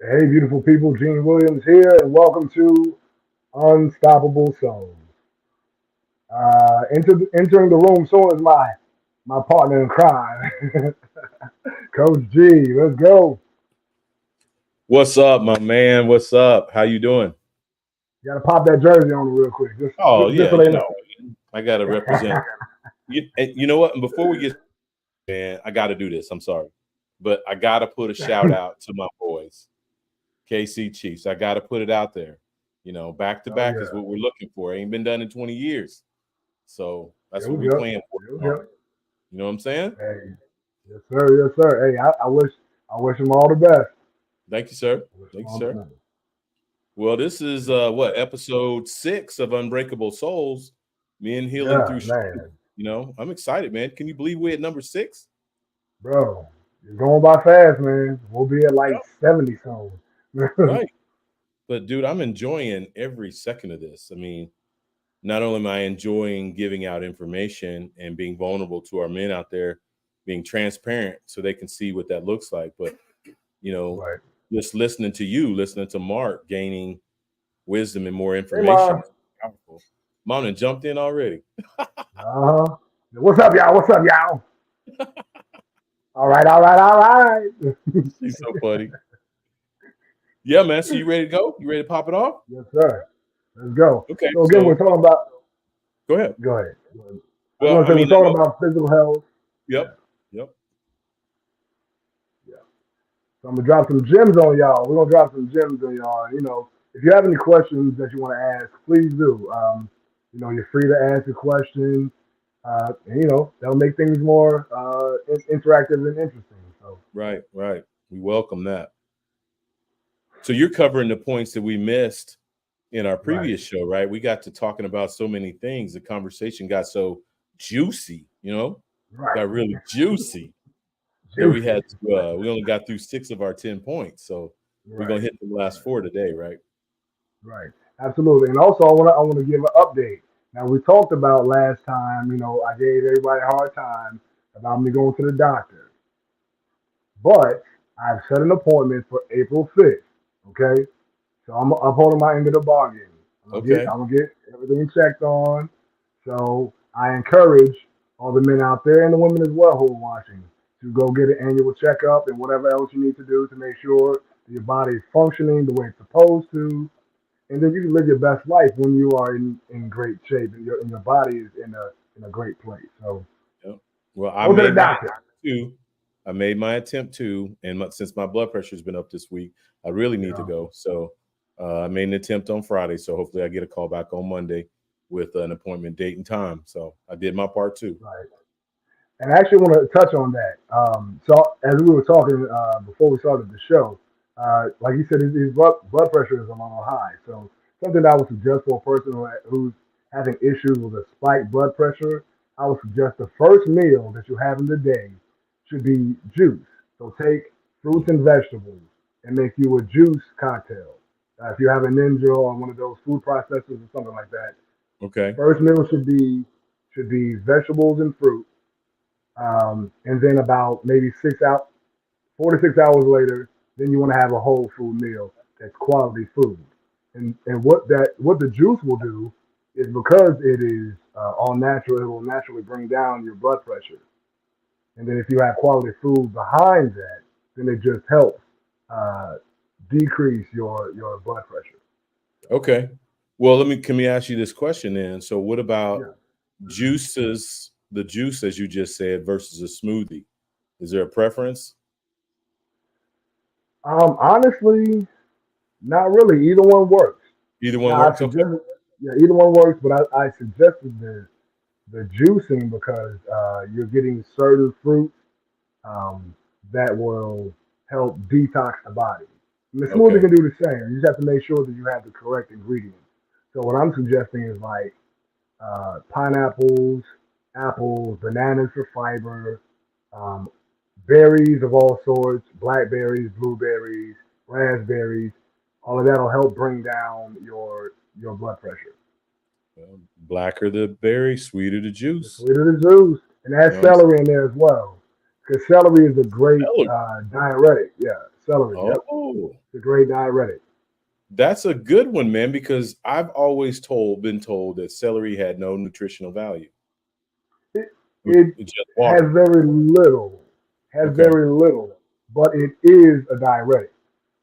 Hey, beautiful people, Gene Williams here, and welcome to Unstoppable Souls. Entering the room soon is my partner in crime, Coach G. Let's go. What's up, my man? What's up? How you doing? You gotta pop that jersey on real quick, just Oh just yeah, so they know. I gotta represent. You know what? And before we get, man, I gotta do this. I'm sorry, but I gotta put a shout out to my boys, KC Chiefs. I gotta put it out there. Back to Oh back is yeah, what we're looking for. Ain't been done in 20 years, so that's here what we we're go. playing for Here we tomorrow. go. You know what I'm saying? Hey, yes sir, yes sir. Hey, I wish them all the best. Thank you, sir. I wish them Thank you, all the sir. best. Well, this is what episode 6 of Unbreakable Souls. Men healing Yeah, through strength. man, I'm excited, man. Can you believe we're at number 6? bro, you're going by fast, man. We'll be at like 70 soon. Right. But dude, I'm enjoying every second of this. I mean, not only am I enjoying giving out information and being vulnerable to our men out there, being transparent so they can see what that looks like, but you know, Right. just listening to you, listening to Mark, gaining wisdom and more Hey, information mom. is powerful. Mom done jumped in already. Uh-huh. What's up, y'all? What's up, y'all? All right, all right, all right. She's so funny. Yeah, man. So you ready to go? You ready to pop it off? Yes, sir. Let's go. Okay. So again, we're So talking about. go ahead. Go ahead. I was Well, going to I say we're mean, I talking know. about physical health. Yeah, Yep. Yep. yeah. So I'm gonna drop some gems on y'all. We're gonna drop some gems on y'all. If you have any questions that you want to ask, please do. You're free to ask a question. And, that'll make things more interactive and interesting. So Right. Right. We welcome that. So you're covering the points that we missed in our right, previous show, right? We got to talking about so many things. The conversation got so juicy, right, got really juicy that we juicy. had to, we only got through 6 of our 10 points. So we're gonna Right, hit the last 4 today, right? right. Absolutely. And also, I want to give an update. Now we talked about last time. I gave everybody a hard time about me going to the doctor, but I've set an appointment for April 5th. Okay, so I'm upholding my end of the bargain. Okay. I'm gonna get everything checked on. So I encourage all the men out there and the women as well who are watching to go get an annual checkup and whatever else you need to do to make sure that your body is functioning the way it's supposed to, and then you can live your best life when you are in great shape and your body is in a great place. So Yep. Well, I go to the made my doctor. attempt too. I made my attempt too, and since my blood pressure has been up this week, I really need to Yeah, go. So I made an attempt on Friday. So hopefully, I get a call back on Monday with an appointment date and time. So I did my part too. right. And I actually want to touch on that. So as we were talking before we started the show, like you said, his blood pressure is a little high. So something I would suggest for a person who's having issues with a spiked blood pressure, I would suggest the first meal that you have in the day should be juice. So take fruits and vegetables and make you a juice cocktail. If you have a Ninja or one of those food processors or something like that, Okay. first meal should be vegetables and fruit, and then about maybe 4 to 6 hours later, then you want to have a whole food meal that's quality food. And what the juice will do is because it is all natural, it will naturally bring down your blood pressure. And then if you have quality food behind that, then it just helps uh, decrease your blood pressure. Okay. Well, can we ask you this question then? So, what about Yeah. juices? The juice, as you just said, versus a smoothie. Is there a preference? Honestly, not really. Either one works. Either one Now I works. Okay. suggest, yeah, either one works, but I suggested the juicing because you're getting certain fruits um, that will help detox the body. And the smoothie Okay. can do the same. You just have to make sure that you have the correct ingredients. So what I'm suggesting is like pineapples, apples, bananas for fiber, um, berries of all sorts, blackberries, blueberries, raspberries. All of that will help bring down your blood pressure. Blacker the berry, sweeter the The juice. sweeter the juice, and You add know what I'm saying? celery in there as well. Because celery is a great Celery. diuretic. Yeah, celery. Yep, Oh, it's a great diuretic. that's a good one, man, because I've always been told that celery had no nutritional value. It, it It's just has water. very Okay. little, but it is a diuretic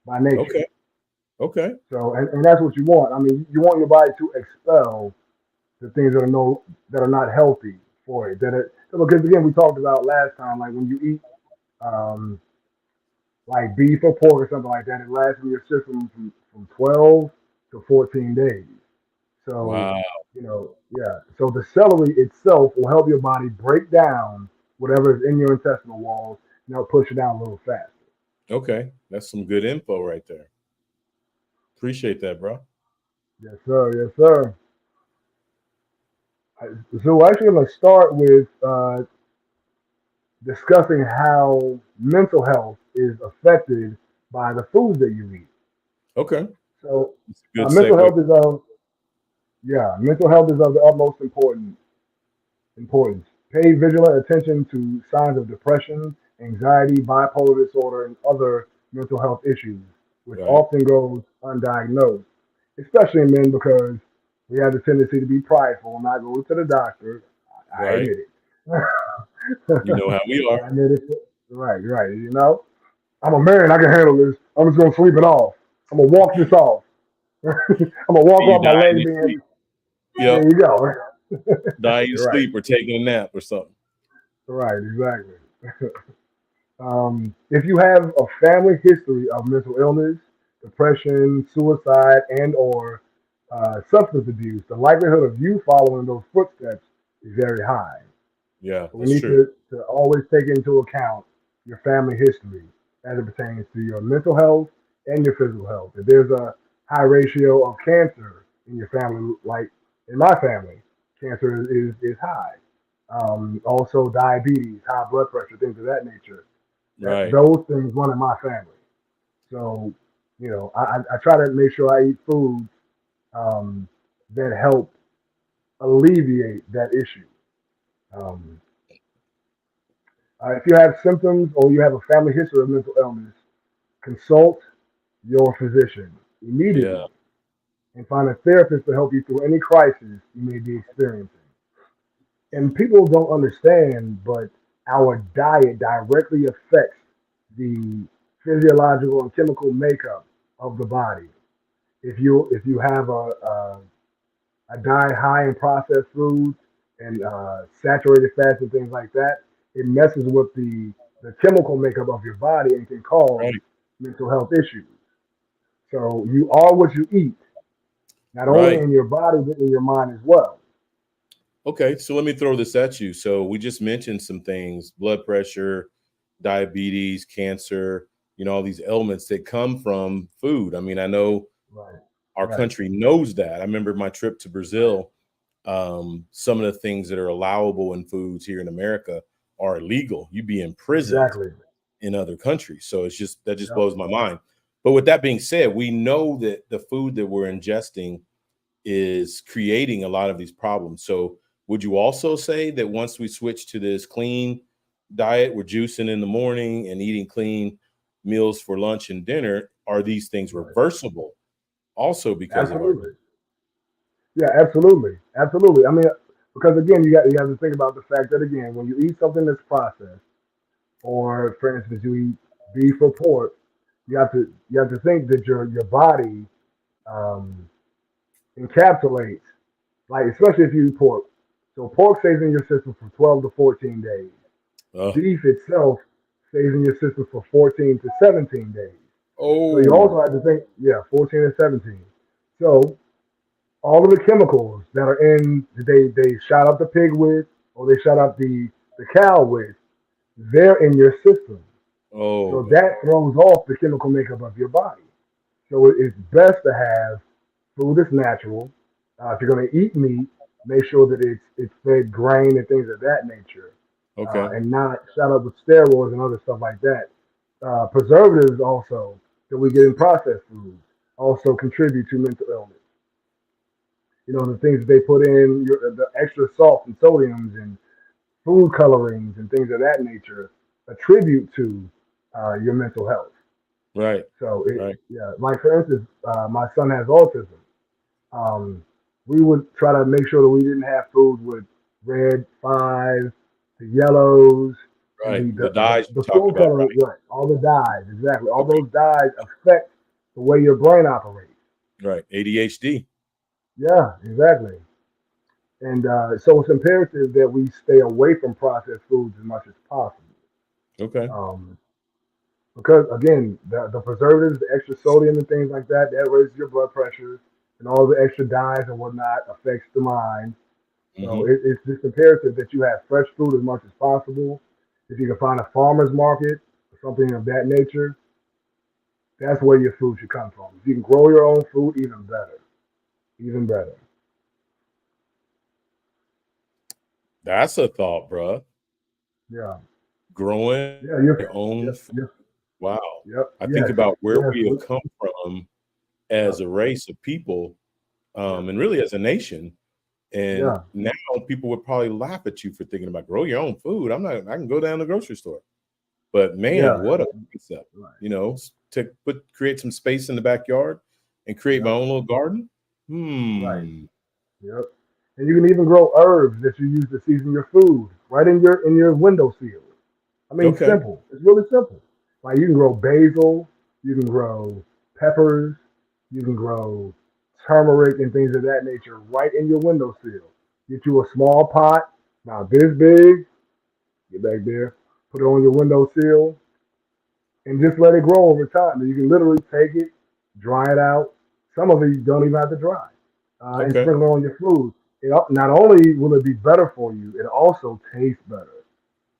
by nature. Okay. Okay. So, and that's what you want. I mean, you want your body to expel the things that are not healthy for it. Because again, we talked about last time, like when you eat um, like beef or pork or something like that, it lasts in your system from 12 to 14 days. So, Wow. yeah. So the celery itself will help your body break down whatever is in your intestinal walls, push it down a little faster. Okay. That's some good info right there. Appreciate that, bro. Yes, sir. Yes, sir. So we're actually going to start with discussing how mental health is affected by the foods that you eat. Okay. So, It's a good mental segue. health is of yeah, mental health is of the utmost importance. Pay vigilant attention to signs of depression, anxiety, bipolar disorder, and other mental health issues, which Right. often goes undiagnosed, especially in men because we have the tendency to be prideful and not go to the doctor. I Right. admit it. You know how we are. I admit it. Right, right. I'm a man. I can handle this. I'm just gonna sleep it off. I'm gonna walk this off. I'm gonna walk You off die my in leg your being. sleep. There Yep. you go. Die in your Right, sleep or taking a nap or something. right, exactly. If you have a family history of mental illness, depression, suicide, and/or substance abuse, the likelihood of you following those footsteps is very high. Yeah, So we that's need true. to always take into account your family history as it pertains to your mental health and your physical health. If there's a high ratio of cancer in your family, like in my family, cancer is high. Also, diabetes, high blood pressure, things of that nature. Right. Those things run in my family. So, I try to make sure I eat foods um, that help alleviate that issue. Um, if you have symptoms or you have a family history of mental illness, consult your physician immediately Yeah. and find a therapist to help you through any crisis you may be experiencing. And people don't understand, but our diet directly affects the physiological and chemical makeup of the body. If you have a diet high in processed foods and saturated fats and things like that, it messes with the chemical makeup of your body and can cause Right. mental health issues. So you are what you eat, not only Right. in your body but in your mind as well. Okay. So let me throw this at you. So we just mentioned some things: blood pressure, diabetes, cancer. All these elements that come from food. I mean, I know Right, our right, country knows that. I remember my trip to right. Brazil. Some of the things that are allowable in foods here in America are illegal. You'd be imprisoned Exactly. in other countries. So it's just that just Yep. blows my mind. But with that being said, we know that the food that we're ingesting is creating a lot of these problems. So would you also say that once we switch to this clean diet, we're juicing in the morning and eating clean meals for lunch and dinner, are these things Right. reversible also because of our Absolutely. Yeah, absolutely. Absolutely. I mean, because again, you have to think about the fact that again, when you eat something that's processed, or for instance, you eat beef or pork, you have to think that your body um, encapsulates, like especially if you eat pork. So pork stays in your system for 12 to 14 days. uh, Beef itself stays in your system for 14 to 17 days. So you oh, also have to think, yeah, 14 and 17. So all of the chemicals that are in they shot up the pig with, or they shot up the cow with, they're in your system. oh So man. that throws off the chemical makeup of your body. So it's best to have food that's natural. If you're going to eat meat, make sure that it's fed grain and things of that nature, Okay. and not shot up with steroids and other stuff like that. Preservatives also that we get in processed foods also contribute to mental illness. The things that they put in, the extra salt and sodiums and food colorings and things of that nature attribute to your mental health. Right. So Right. yeah, like for instance, my son has autism. Um, we would try to make sure that we didn't have food with red fives, the yellows, and Right. the The dyes you the talked food about. color, Right. right? All the dyes, exactly. All Okay. those dyes affect the way your brain operates. Right. ADHD. Yeah, exactly. And so it's imperative that we stay away from processed foods as much as possible. Okay. Um, because again, the preservatives, the extra sodium and things like that, that raises your blood pressure, and all the extra dyes and whatnot affects the mind. So Hmm. it's just imperative that you have fresh food as much as possible. If you can find a farmer's market or something of that nature, that's where your food should come from. If you can grow your own food, even better, even better. That's a thought, bruh. Yeah, Growing yeah, your own yep, food. yep, Wow. yep, I think yes, about where yes, we have come from as yep, a race of people, yep, and really as a nation. And yeah, now people would probably laugh at you for thinking about grow your own food. I'm not, I can go down to the grocery store. But man, yeah, what a concept. right, To create some space in the backyard and create my yep, own little garden. right. Hmm. Yep. And you can even grow herbs that you use to season your food right in your windowsill. I mean, Okay. simple. It's really simple. Like you can grow basil, you can grow peppers, you can grow turmeric and things of that nature right in your windowsill. Get you a small pot, about this big, get back there, put it on your windowsill, and just let it grow over time. And you can literally take it, dry it out. Some of it you don't even have to dry, and Okay. sprinkle it on your food. Not only will it be better for you, it also tastes better.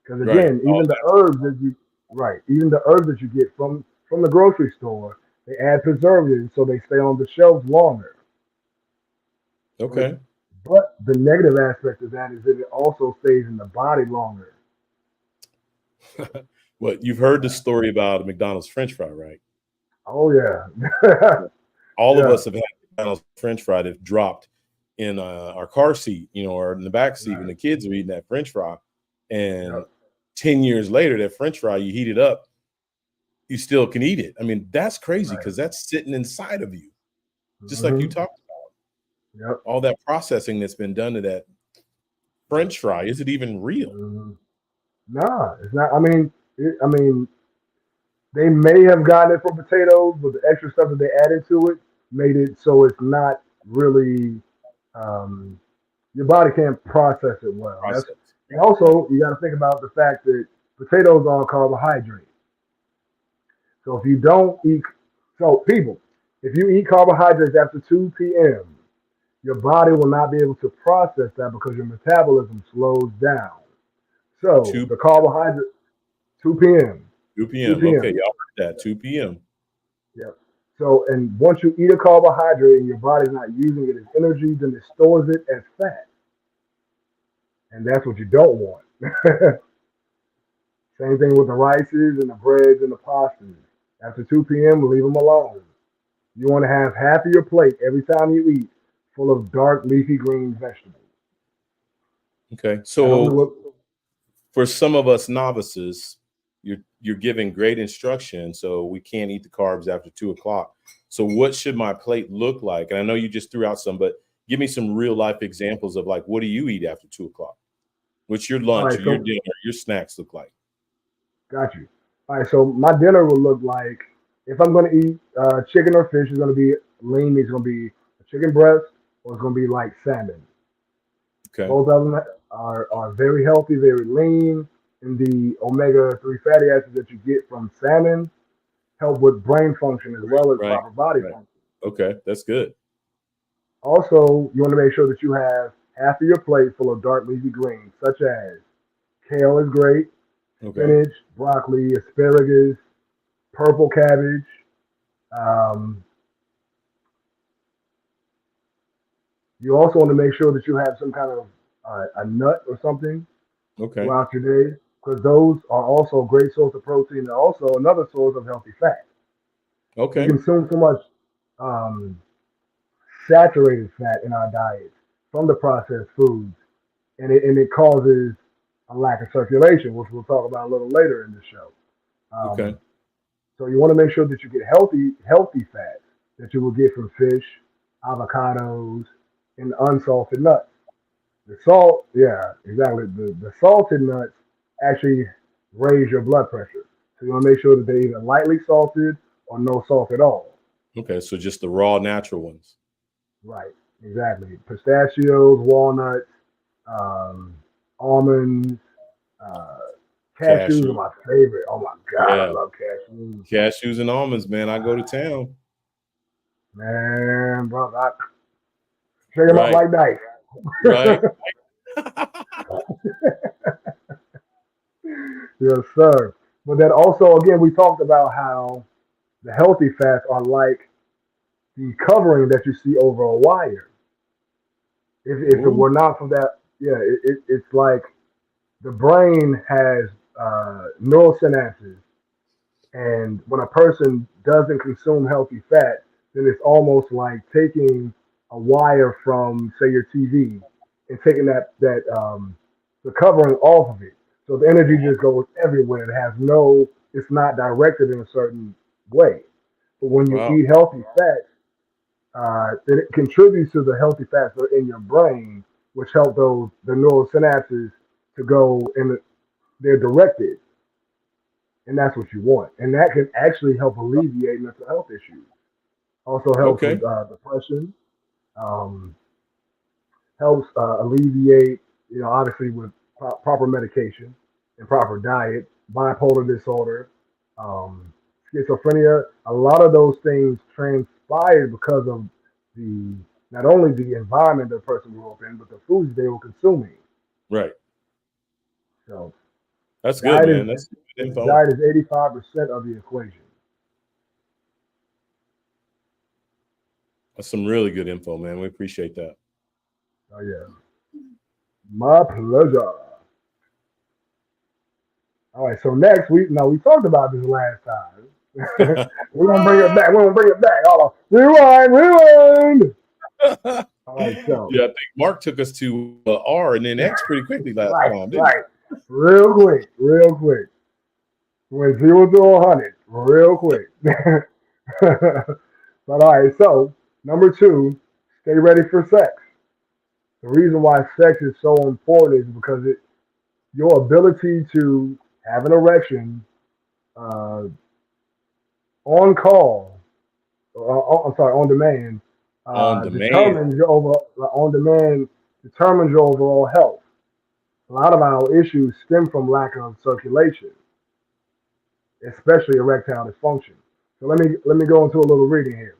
Because Right. again, All even the herbs that you right, even the herbs that you get from the grocery store, they add preservatives so they stay on the shelves longer. that. But Okay. but the negative aspect of that is that it also stays in the body longer. Well, you've heard the Yeah. story about a McDonald's French fry, right? Oh yeah. All of Yeah. us have had McDonald's French fry that dropped in our car seat, or in the back seat when Right. the kids are eating that French fry. And Yep. 10 years later, that French fry, you heat it up, you still can eat it. I mean, that's crazy Right. because that's sitting inside of you, just like you Hmm. talked. Yep. All that processing that's been done to that French fry, is it even real? Hmm. Nah, it's not. I mean, they may have gotten it from potatoes, but the extra stuff that they added to it made it so it's not really. Um, your body can't process it well. Process. And Right, right. also you got to think about the fact that potatoes are carbohydrates. So if you don't eat, so people, if you eat carbohydrates after 2 p.m., your body will not be able to process that because your metabolism slows down. So 2 the carbohydrate, 2 p.m., 2 2 p.m. Okay, p.m. y'all heard that. 2 p.m. Yep. So, and once you eat a carbohydrate and your body's not using it as energy, then it stores it as fat. And that's what you don't want. Same thing with the rices and the breads and the pastas. After 2 p.m., leave them alone. You want to have half of your plate every time you eat full of dark leafy green vegetables. Okay. Not only So what, for some of us novices, you're giving great instruction, so we can't eat the carbs after 2 o'clock. So what should my plate look like? And I know you just threw out some, but give me some real life examples of like what do you eat after 2 o'clock? What's your all lunch right, or your so dinner, your snacks look like? got you. All right, so my dinner would look like if I'm going to eat chicken or fish, it's going to be lean meat. It's going to be a chicken breast or it's going to be like salmon. Okay. Both of them are very healthy, very lean, and the omega 3 fatty acids that you get from salmon help with brain function as well as Right. proper body Right. function. Okay. That's good. Also, you want to make sure that you have half of your plate full of dark leafy greens, such as kale is great, Okay. spinach, broccoli, asparagus, purple cabbage. Um, you also want to make sure that you have some kind of a nut or something Okay. throughout your day, because those are also a great source of protein and also another source of healthy fat. We Okay. consume so much um, saturated fat in our diets from the processed foods, and it causes a lack of circulation, which we'll talk about a little later in the show. Okay. Um, so you want to make sure that you get healthy fats that you will get from fish, avocados, and unsalted nuts. The salt, yeah, exactly. The salted nuts actually raise your blood pressure. So you want to make sure that they're either lightly salted or no salt at all. Okay. So just the raw natural ones. Right, exactly. Pistachios, walnuts, um, almonds, uh, cashews are Cashew. my favorite. Oh my God, I Yeah. love cashews. Cashews and almonds, man. I go to town. Man, bro, I shake them up Right. like dice. Right. Yes, sir. But then also, again, we talked about how the healthy fats are like the covering that you see over a wire. If it Ooh. were not for that, yeah, it's like the brain has neural synapses, and when a person doesn't consume healthy fat, then it's almost like taking a wire from, say, your TV and taking that the covering off of it. So the energy just goes everywhere. It has no, it's not directed in a certain way. But when you Wow. eat healthy fats, then it contributes to the healthy fats that are in your brain, which help those the neural synapses to go and they're directed, and that's what you want. And that can actually help alleviate mental health issues. Also helps Okay. with depression. Um, helps alleviate, obviously with proper medication and proper diet, bipolar disorder, um, schizophrenia. A lot of those things transpire because of the not only the environment the person grew up in, but the foods they were consuming. Right. So That's good, diet man. is That's good info. diet is 85% of the equation. That's some really good info, man. We appreciate that. Oh yeah, my pleasure. All right, so next we talked about this last time. We're gonna bring it back. We're gonna bring it back. Hold on. Rewind, rewind. All right, so Yeah, I think Mark took us to R and then X pretty quickly last right, time, didn't right. Real quick, real quick. Went 0 to 100, real quick. But all right, so number two, stay ready for sex. The reason why sex is so important is because your ability to have an erection uh, on call, I'm sorry, on demand, he? On demand. determines your on demand determines your overall health. A lot of our issues stem from lack of circulation, especially erectile dysfunction. So let me go into a little reading here.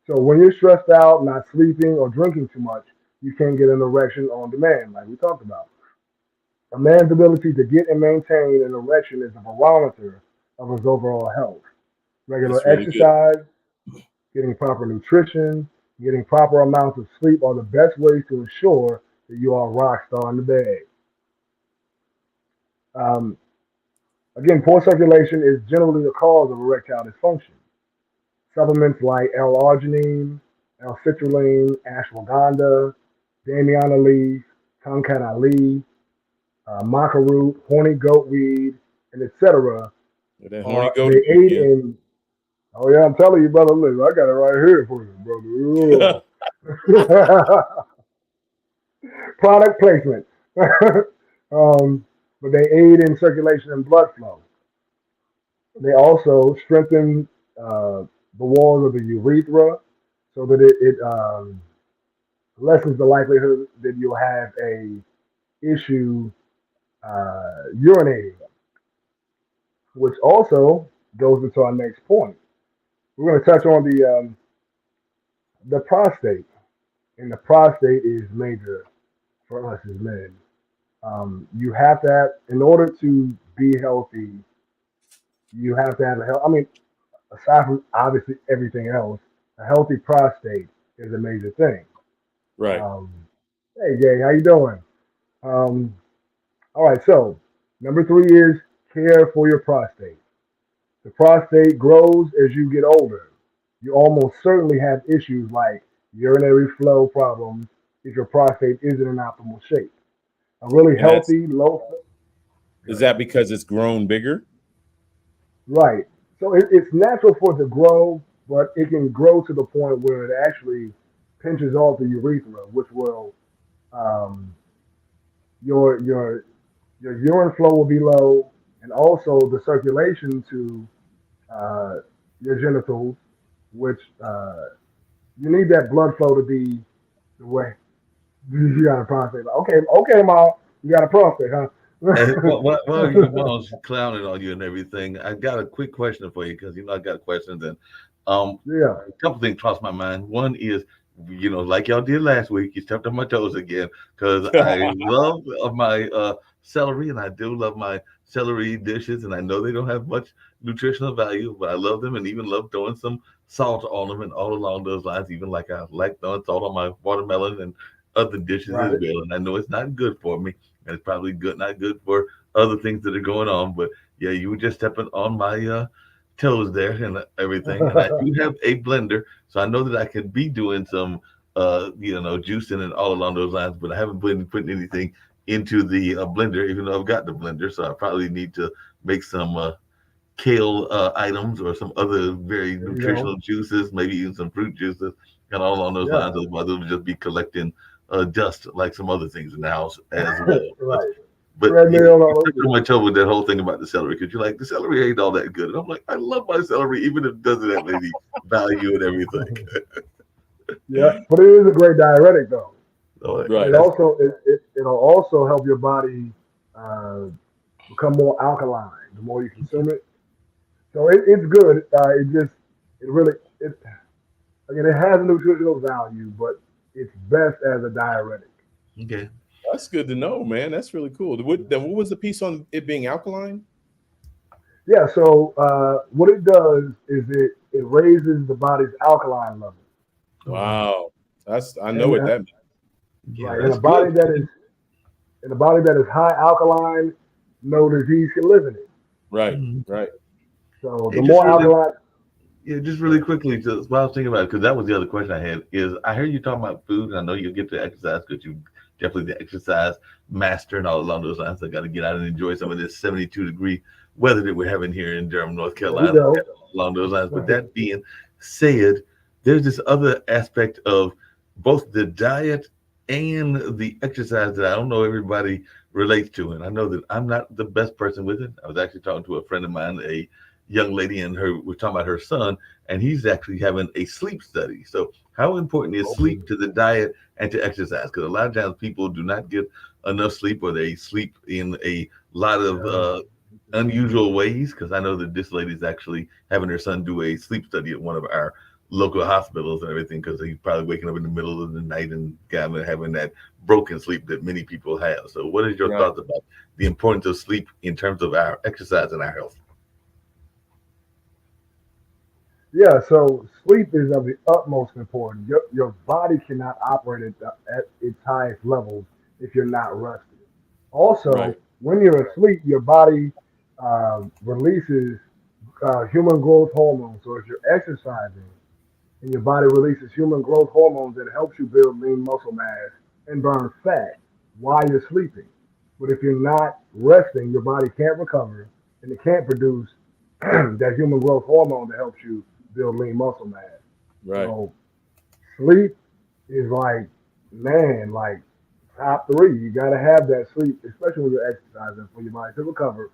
So when you're stressed out, not sleeping, or drinking too much, you can't get an erection on demand, like we talked about. A man's ability to get and maintain an erection is a barometer of his overall health. That's Regular really good. exercise, getting proper nutrition, getting proper amounts of sleep are the best ways to ensure that you are a rock star in the bed. Um, again, poor circulation is generally the cause of erectile dysfunction. Supplements like L-arginine, L-citrulline, ashwagandha, damiana leaf, tonkat ali, maca root, horny goat weed, and etc. With that horny Are goat they aid again. in? Oh yeah, I'm telling you, brother. Listen, I got it right here for you, brother. Product placement. um, but they aid in circulation and blood flow. They also strengthen the walls of the urethra so that it lessens the likelihood that you'll have a issue urinating, which also goes into our next point. We're going to touch on the prostate, and the prostate is major for us as men. You have to have, in order to be healthy, you have to have a health. I mean, aside from obviously everything else, a healthy prostate is a major thing. Right. Um, hey, Jay, how you doing? Um, all right, so number three is care for your prostate. The prostate grows as you get older. You almost certainly have issues like urinary flow problems if your prostate isn't in optimal shape. A really And that's healthy, low. Is that because it's grown bigger? Right. So it's natural for it to grow, but it can grow to the point where it actually pinches off the urethra, which will um, your your your urine flow will be low, and also the circulation to uh, your genitals, which you need that blood flow to be the way you got a prostate. Okay, okay, mom, you got a prostate, huh? And while your mom's clowning on you and everything, I got a quick question for you because I got questions and Yeah. a couple things crossed my mind. One is, like y'all did last week, you stepped on my toes again because I love my celery and I do love my celery dishes and I know they don't have much nutritional value, but I love them and even love throwing some salt on them and all along those lines. Even like I like throwing salt on my watermelon and other dishes as Right. well. And I know it's not good for me and it's probably not good for other things that are going on. But yeah, you were just stepping on my toes there and everything. And I do have a blender, so I know that I can be doing some juicing and all along those lines. But I haven't been putting anything into the blender, even though I've got the blender. So I probably need to make some kale items or some other very There you go. nutritional juices, maybe even some fruit juices, and all along those Yeah. lines. Otherwise, it'll just be collecting dust like some other things in the house as well. Right. But yeah, Treadmill you all took over. on my toe with that whole thing about the celery because you're like, the celery ain't all that good. And I'm like, I love my celery, even if it doesn't have any value and everything. Yeah, but it is a great diuretic though, So and Right. it'll also help your body uh, become more alkaline the more you consume it. So it's good. It really it again it has a nutritional value, but it's best as a diuretic. okay, That's good to know, man. That's really cool. What was the piece on it being alkaline? Yeah. So what it does is it raises the body's alkaline level, oh wow, Wow. I know and what that means. yeah, right that's good. in a body that is high alkaline, no disease can live in it. Right. Mhm. Right. So Hey, the just more really alkaline, Yeah, just really yeah, quickly, just what I was thinking about, because that was the other question I had, is I heard you talking about food, and I know you'll get to exercise because you definitely the exercise master and all along those lines. I got to get out and enjoy some of this 72-degree weather that we're having here in Durham, North there you Carolina, go. along those lines. But that being said, there's this other aspect of both the diet and the exercise that I don't know everybody relates to. And I know that I'm not the best person with it. I was actually talking to a friend of mine, a young lady, and we're talking about her son, and he's actually having a sleep study. So, how important is Okay. sleep to the diet and to exercise? Because a lot of times people do not get enough sleep, or they sleep in a lot of Yeah. unusual ways. Because I know that this lady is actually having her son do a sleep study at one of our local hospitals and everything, because he's probably waking up in the middle of the night and kind of having that broken sleep that many people have. So, what is your Right. thoughts about the importance of sleep in terms of our exercise and our health? Yeah, so sleep is of the utmost importance. Your body cannot operate at its highest levels if you're not rested. Right. Also, when you're asleep, your body releases human growth hormones. So if you're exercising and your body releases human growth hormones that helps you build lean muscle mass and burn fat while you're sleeping. But if you're not resting, your body can't recover and it can't produce that human growth hormone that helps you build lean muscle mass. Right. So sleep is like top three. You got to have that sleep, especially when you're exercising, for your body to recover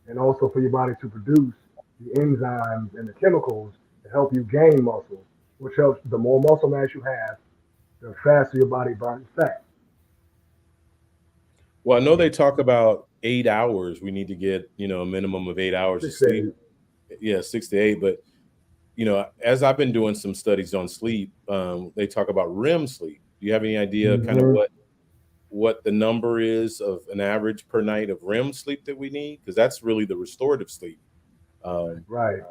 and also for your body to produce the enzymes and the chemicals to help you gain muscle, which helps the more muscle mass you have, the faster your body burns fat. Well, I know they talk about 8 hours. We need to get, a minimum of 8 hours of Six to sleep. eight. Yeah, 6 to 8. But, as I've been doing some studies on sleep, they talk about REM sleep. Do you have any idea kind of Mm-hmm. what the number is of an average per night of REM sleep that we need? Because that's really the restorative sleep. Um, Right.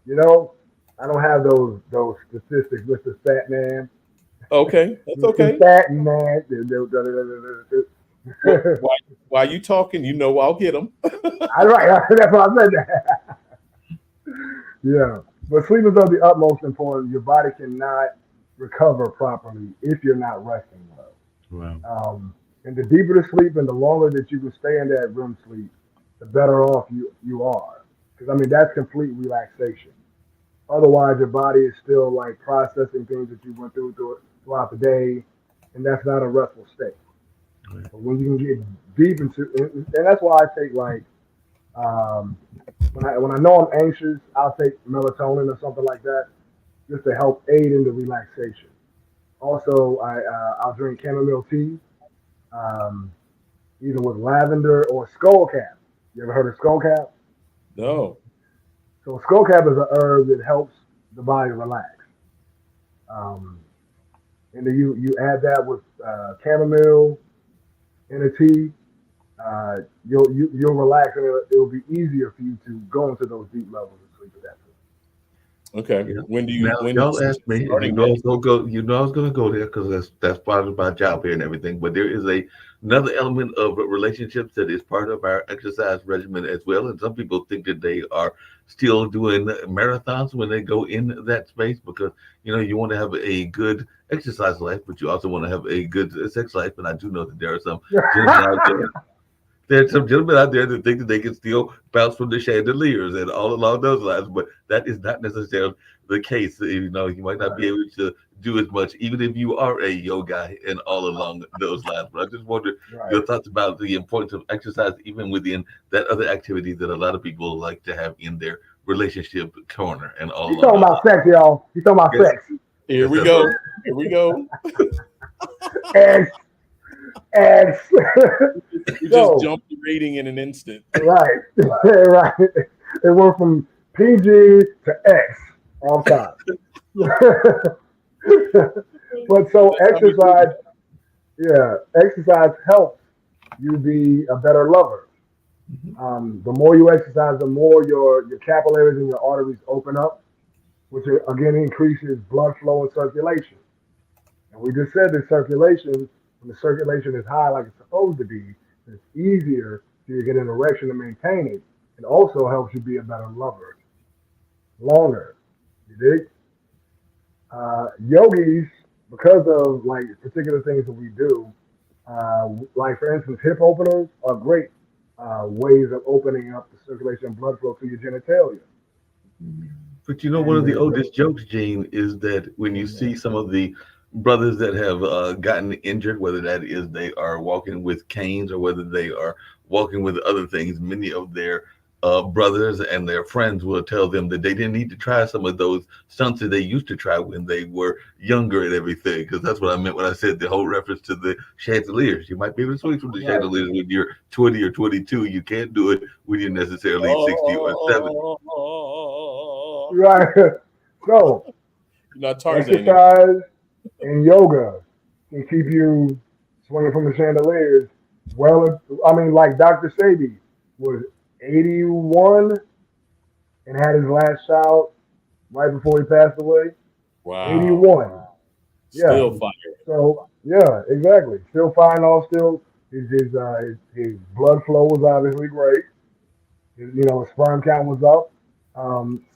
You know, I don't have those statistics, Mr. Fat Man. okay, that's Mr. okay. Fat Man. Well, while you talking, I'll get them. I right. That's why I said that. Yeah. But sleep is of the utmost importance. Your body cannot recover properly if you're not resting well. Wow. Um, And the deeper the sleep and the longer that you can stay in that REM sleep, the better off you are. Because I mean that's complete relaxation. Otherwise, your body is still like processing things that you went throughout the day, and that's not a restful state. But when you can get deep into, and that's why I take like um, when I know I'm anxious, I'll take melatonin or something like that just to help aid in the relaxation. Also, I'll drink chamomile tea, um, either with lavender or skull cap. You ever heard of skull cap? No. So skull cap is a herb that helps the body relax. Um, and then you add that with chamomile in a tea. You'll relax and it'll be easier for you to go into those deep levels of sleep at that point. Okay. Yeah. When Now, do you y'all see asked me, and starting that? you know I was gonna go there because that's part of my job here and everything. But there is another element of relationships that is part of our exercise regimen as well. And some people think that they are still doing marathons when they go in that space because you want to have a good exercise life, but you also want to have a good sex life. And I do know that there are some gentlemen out there there's some gentlemen out there that think that they can still bounce from the chandeliers and all along those lines, but that is not necessarily the case. You might not be Right, able to do as much, even if you are a yoga and all along those lines. But I just wonder right. your thoughts about the importance of exercise, even within that other activity that a lot of people like to have in their relationship corner and all He's along talking those about lines. sex, y'all. He's talking about Yes, sex. Here yes, we that's right. go. Here we go. X, X. We just So, jumped the rating in an instant. right, right. It went from PG to X all time. But so That's how we do exercise, yeah, exercise helps you be a better lover. Mhm. The more you exercise, the more your capillaries and your arteries open up, which again increases blood flow and circulation. And we just said that circulation, when the circulation is high like it's supposed to be, it's easier to get an erection and maintain it. It also helps you be a better lover longer. You dig? Yogis, because of like particular things that we do, like for instance, hip openers are great ways of opening up the circulation and blood flow to your genitalia. But one And of the oldest jokes, Gene, is that when you see some of the brothers that have gotten injured, whether that is they are walking with canes or whether they are walking with other things, many of their brothers and their friends will tell them that they didn't need to try some of those stunts that they used to try when they were younger and everything. Because that's what I meant when I said the whole reference to the chandeliers. You might be able to swing from the right, chandeliers when you're 20 or 22. You can't do it when you're necessarily 60 or 70. Oh, right. So you're not Tarzan anymore. exercise and yoga can keep you swinging from the chandeliers. Well, I mean, like Dr. Sabi was 81 and had his last child right before he passed away. Wow. 81. Yeah. Still fire. So yeah, exactly. Still fine. All still his blood flow was obviously great. His sperm count was up.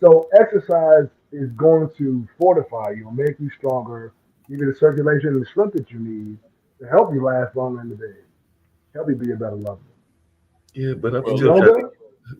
So exercise is going to fortify you, make you stronger, give you the circulation and the strength that you need to help you last longer in the day, help you be a better lover. Yeah, but I'm And Well, still trying to. yoga,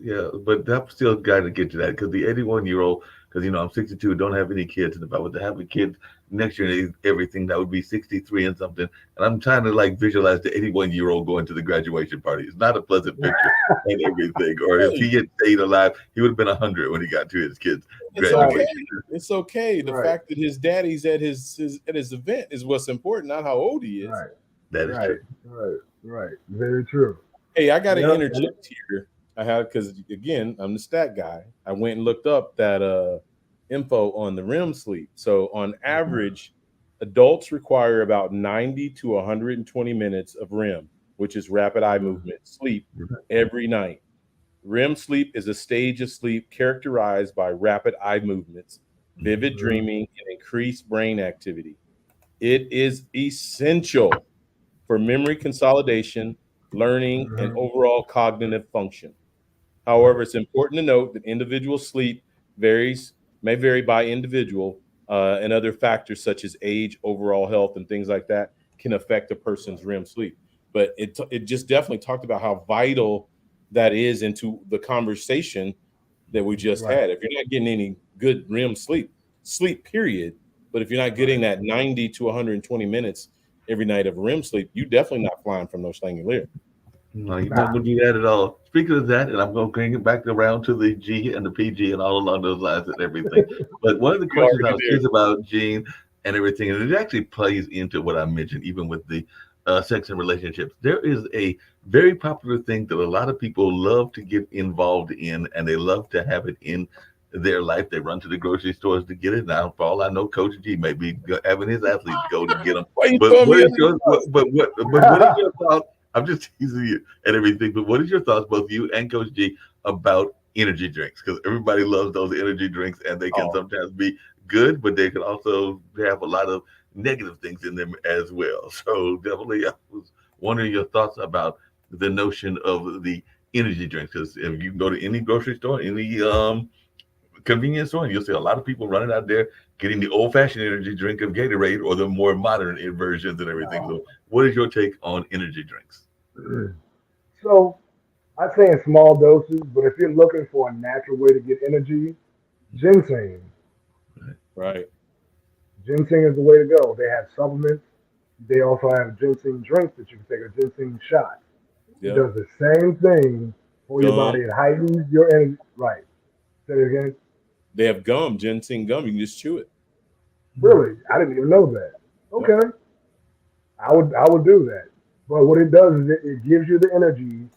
Yeah, but I'm still got to get to that because the 81-year-old, because I'm 62, don't have any kids, and if I were to have a kid next year and everything, that would be 63 and something. And I'm trying to like visualize the 81-year-old going to the graduation party. It's not a pleasant picture and everything. Or if he hey, had stayed alive, he would have been 100 when he got to his kid's it's right, okay. graduation. It's okay. The right, fact that his daddy's at his event is what's important, not how old he is. right, That is right, true. right. Very true. Hey, I got to Yep. interject here. I have because again, I'm the stat guy. I went and looked up that info on the REM sleep. So on Mhm, average, adults require about 90 to 120 minutes of REM, which is rapid eye mhm, movement sleep every night. REM sleep is a stage of sleep characterized by rapid eye movements, vivid mhm, dreaming, and increased brain activity. It is essential for memory consolidation, learning, and mhm. overall cognitive function. However, it's important to note that individual sleep varies may vary by individual, and other factors such as age, overall health, and things like that can affect a person's REM sleep. but it just definitely talked about how vital that is into the conversation that we just Right. had. If you're not getting any good REM sleep period, but if you're not getting that 90 to 120 minutes every night of REM sleep, you definitely not flying from no Langolier. No, you're not Nah. going to do that at all. Speaking of that, and I'm going to bring it back around to the G and the PG and all along those lines and everything. But one of the You questions I already was there. curious about, Gene, and everything, and it actually plays into what I mentioned, even with the sex and relationships. There is a very popular thing that a lot of people love to get involved in, and they love to have it in their life. They run to the grocery stores to get it. Now, for all I know, Coach G may be having his athletes go to get them. Why you But throwing what me is under the your bus? what is your thought? I'm just teasing you and everything, but what is your thoughts, both you and Coach G, about energy drinks? Because everybody loves those energy drinks, and they can Oh, sometimes be good, but they can also have a lot of negative things in them as well. So definitely, I was wondering your thoughts about the notion of the energy drinks. Because if you go to any grocery store, any convenience store, and you'll see a lot of people running out there getting the old-fashioned energy drink of Gatorade or the more modern versions and everything. No. So, what is your take on energy drinks? So I'd say in small doses, but if you're looking for a natural way to get energy, ginseng. right. Ginseng is the way to go. They have supplements. They also have ginseng drinks that you can take a ginseng shot. It Yep. does the same thing for your Gum. body. It heightens your energy. Right. Say it again. They have gum, ginseng gum. You can just chew it. Really? I didn't even know that. Yep. Okay. I would do that. But what it does is it gives you the energy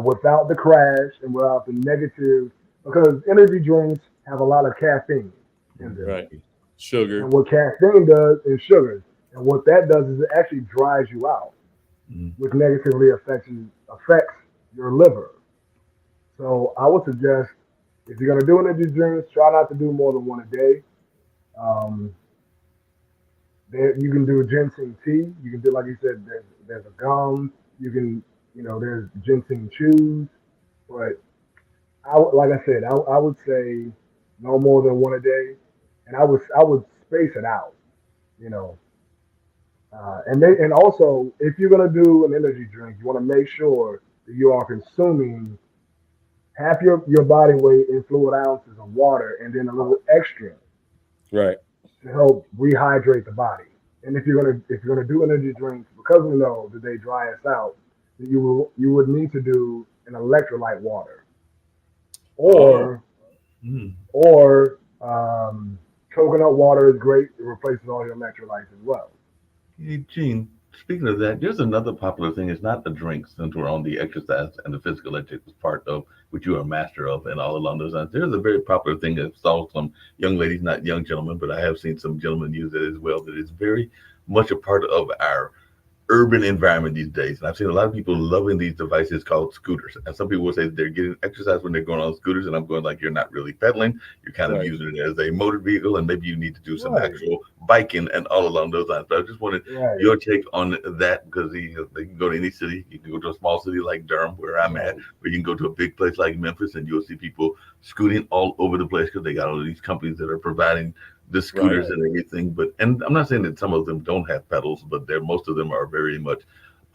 without the crash and without the negative, because energy drinks have a lot of caffeine in them. Right. Sugar. And what caffeine does is sugars. And what that does is it actually dries you out, Mhm. which negatively affects your liver. So I would suggest if you're gonna do energy drinks, try not to do more than one a day. Um, you can do ginseng tea. You can do like you said. There's a gum. You can there's ginseng chews. But like I said, I would say no more than one a day, and I would space it out. You know, and also if you're gonna do an energy drink, you want to make sure that you are consuming half your body weight in fluid ounces of water, and then a little extra Right. to help rehydrate the body. And if you're gonna do energy drinks, because we know that they dry us out, you would need to do an electrolyte water Oh, or Mm. coconut water is great. It replaces all your electrolytes as well. Hey, Gene, speaking of that, there's another popular thing. It's not the drinks, since we're on the exercise and the physical activity part of which you are a master of, and all along those lines. There's a very popular thing that I saw some young ladies, not young gentlemen, but I have seen some gentlemen use it as well. That is very much a part of our urban environment these days. And I've seen a lot of people loving these devices called scooters. And some people will say they're getting exercise when they're going on scooters. And I'm going like, you're not really pedaling. You're kind of right. using it as a motor vehicle. And maybe you need to do some Right, actual biking and all along those lines. But I just wanted right, your take on that because they can go to any city. You can go to a small city like Durham, where I'm at, right, or you can go to a big place like Memphis and you'll see people scooting all over the place because they got all these companies that are providing the Right. scooters and everything. But and I'm not saying that some of them don't have pedals, but they're most of them are very much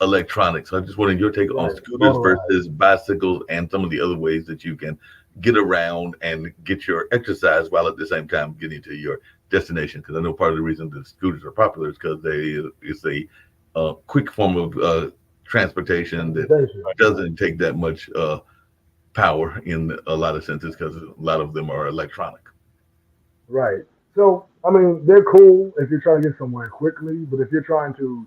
electronics. So I just wanted your take on right. scooters Motorized. versus bicycles and some of the other ways that you can get around and get your exercise while at the same time getting to your destination. Because I know part of the reason that scooters are popular is because it's a quick form of transportation that Transportation. Right, doesn't take that much power in a lot of senses because a lot of them are electronic. right. So I mean, they're cool if you're trying to get somewhere quickly, but if you're trying to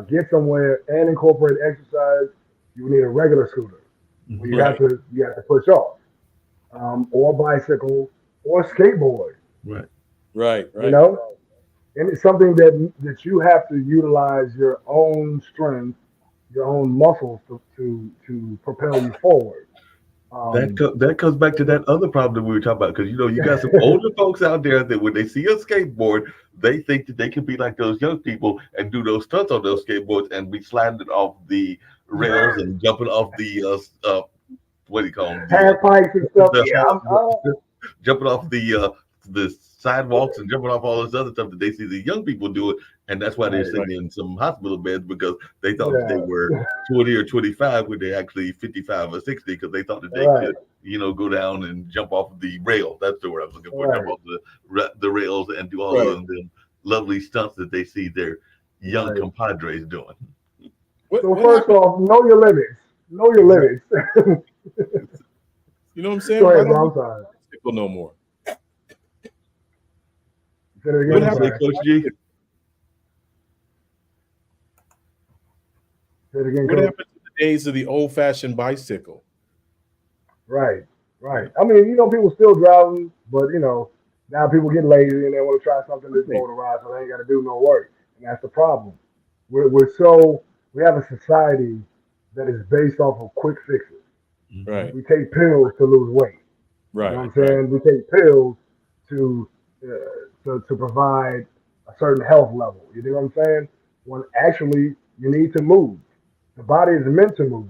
get somewhere and incorporate exercise, you need a regular scooter where you have Right. to you have to push off, or bicycle or skateboard. Right. Right. You Right. know, and it's something that you have to utilize your own strength, your own muscles to propel you forward. That Um, that comes back to that other problem that we were talking about because you got some older folks out there that when they see a skateboard, they think that they can be like those young people and do those stunts on those skateboards and be sliding it off the rails and jumping off the what do you call them half pikes and stuff. Yeah, the jumping off the the sidewalks and jumping off all this other stuff that they see the young people do it, and that's why they're Right. sitting in some hospital beds because they thought that they were Yeah. 20 or 25 when they're actually 55 or 60 because they thought that they Right. could, go down and jump off the rail. That's the word I was looking for. Jump Right. off the rails and do all Right. of them lovely stunts that they see their young Right. compadres doing. So What first happened? off, know your limits. Know your Right. limits. You know what I'm Go saying? Why ahead, don't bro. we I'm sorry. bicycle no more? Say it again. What What do I'm you happened? say, sorry. Coach G? Say it again, What coach. happened to the days of the old-fashioned bicycle? Right. Right. Right. I mean, people still driving, but now people get lazy and they want to try something that's Right. motorized, so they ain't got to do no work, and that's the problem. We have a society that is based off of quick fixes. Right. We take pills to lose weight. You know what Right. I'm Right. saying? We take pills to to provide a certain health level. You know what I'm saying? When actually you need to move. The body is meant to move.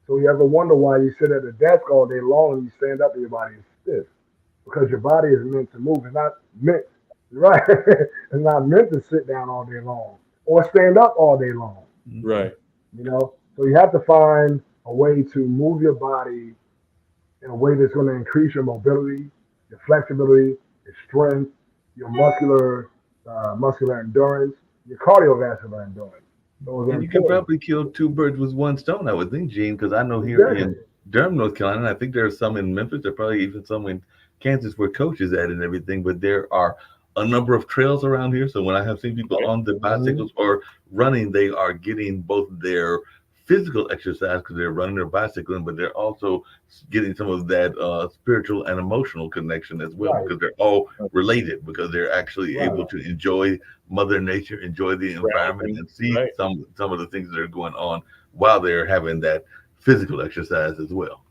So you ever wonder why you sit at a desk all day long and you stand up and your body is stiff? Because your body is meant to move. It's not meant, right? It's not meant to sit down all day long or stand up all day long. Right. So you have to find a way to move your body in a way that's going to increase your mobility, your flexibility, your strength, your muscular endurance, your cardiovascular endurance. Those are And you can important. probably kill two birds with one stone, I would think, Gene, because I know here Exactly. in Durham, North Carolina, and I think there are some in Memphis, there are probably even some in Kansas where Coach is at and everything, but there are a number of trails around here. So when I have seen people Right. on the Hmm. bicycles or running, they are getting both their physical exercise because they're running or bicycling, but they're also getting some of that spiritual and emotional connection as well Right. because they're all related because they're actually Right. able to enjoy Mother Nature, enjoy the environment, Grounding. and see Right. some of the things that are going on while they're having that physical exercise as well.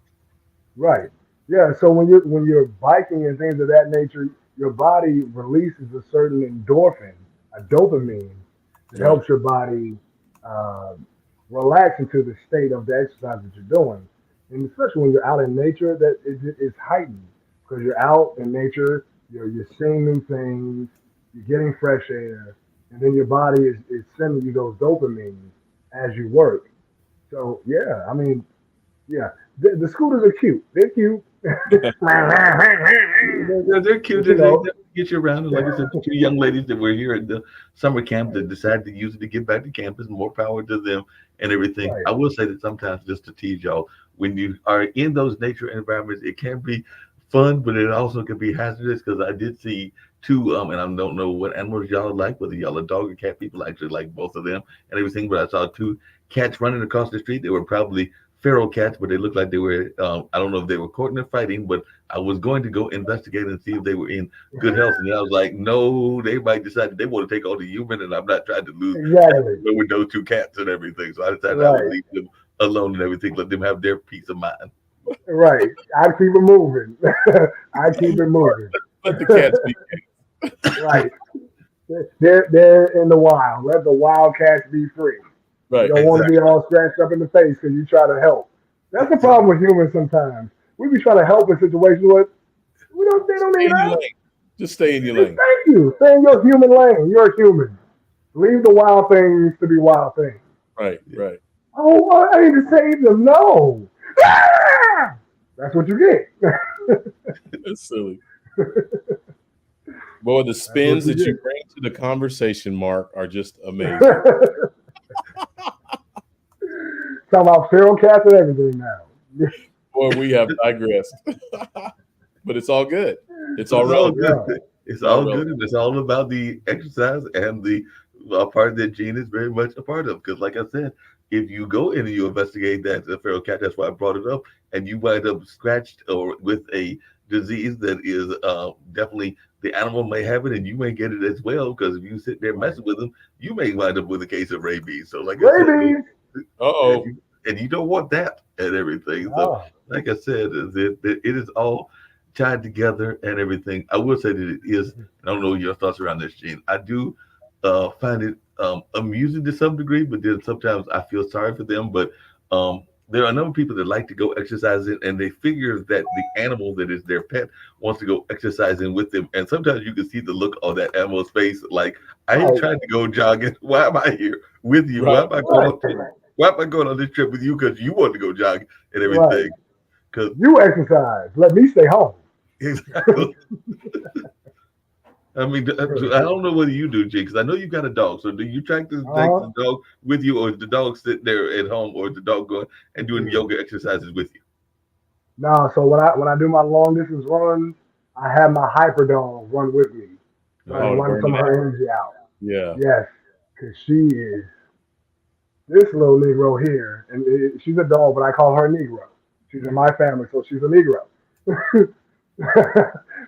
Right. Yeah. So when you're biking and things of that nature, your body releases a certain endorphin, a dopamine, that Right. helps your body uh, relax into the state of the exercise that you're doing. And especially when you're out in nature, that is heightened because you're out in nature, you're seeing new things, you're getting fresh air, and then your body is sending you those dopamines as you work. So yeah, I mean, yeah, the scooters are cute. They're cute. They're cute. But, They definitely get you around. And like I said, the two right, young ladies that were here at the summer camp that decided to use it to get back to campus, more power to them and everything. right, I will say that sometimes, just to tease y'all, when you are in those nature environments, it can be fun, but it also can be hazardous because I did see two, and I don't know what animals y'all like, whether y'all are dog or cat people. I actually like both of them and everything, but I saw two cats running across the street. They were probably feral cats, but they looked like they were, I don't know if they were courting or fighting, but I was going to go investigate and see if they were in good health. And then I was like, no, they might decide that they want to take on the human, and I'm not trying to lose exactly, with those two cats and everything. So I decided I would right, leave them alone and everything, let them have their peace of mind. right. I keep it moving. I keep it moving. Let the cats be. Right. They're in the wild. Let the wild cats be free. You Right. don't want to be Exactly. all scratched up in the face because you try to help. That's the problem with humans sometimes. We be trying to help in situations where we don't. They don't Stay need in your us. lane. Just stay in your lane. Thank you. Stay in your human lane. You're a human. Leave the wild things to be wild things. Right. Yeah. Right. Oh, I need to save them. No. Ah! That's what you get. That's silly. Boy, the That's what spins you that you get. bring to the conversation, Mark, are just amazing. Talking about feral cats and everything now. Boy, we have digressed. But it's all good. It's all It's all relevant. good. Yeah. It's It's all all good, relevant. and it's all about the exercise and the part that Gene is very much a part of. Because, like I said, if you go in and you investigate that the feral cat, that's why I brought it up, and you wind up scratched or with a disease that is definitely the animal may have it, and you may get it as well. Because if you sit there Right. messing with them, you may wind up with a case of rabies. So, like I said, Rabies. and Uh-oh. you don't want that and everything. So, Oh. like I said, it is all tied together and everything. I will say that it is. I don't know your thoughts around this, Gene. I do find it amusing to some degree, but then sometimes I feel sorry for them. But there are a number of people that like to go exercising, and they figure that the animal that is their pet wants to go exercising with them. And sometimes you can see the look on that animal's face, like, I ain't Right, trying to go jogging. Why am I here with you? Right. right, Why am I going on this trip with you? Because you want to go jogging and right. everything. Because You exercise. Let me stay home. exactly. I mean, I don't know whether you do, Jay, because I know you got a dog. So do you track this, take Uh-huh. the dog with you, or is the dog sitting there at home, or is the dog going and doing yoga exercises with you? Now, so when I do my long distance runs, I have my hyper dog run with me, so I can Oh, to Oh, run burn some it of her out. energy out. Yeah. Yes, because she is this little Negro here, and she's a dog, but I call her Negro. She's in my family, so she's a Negro.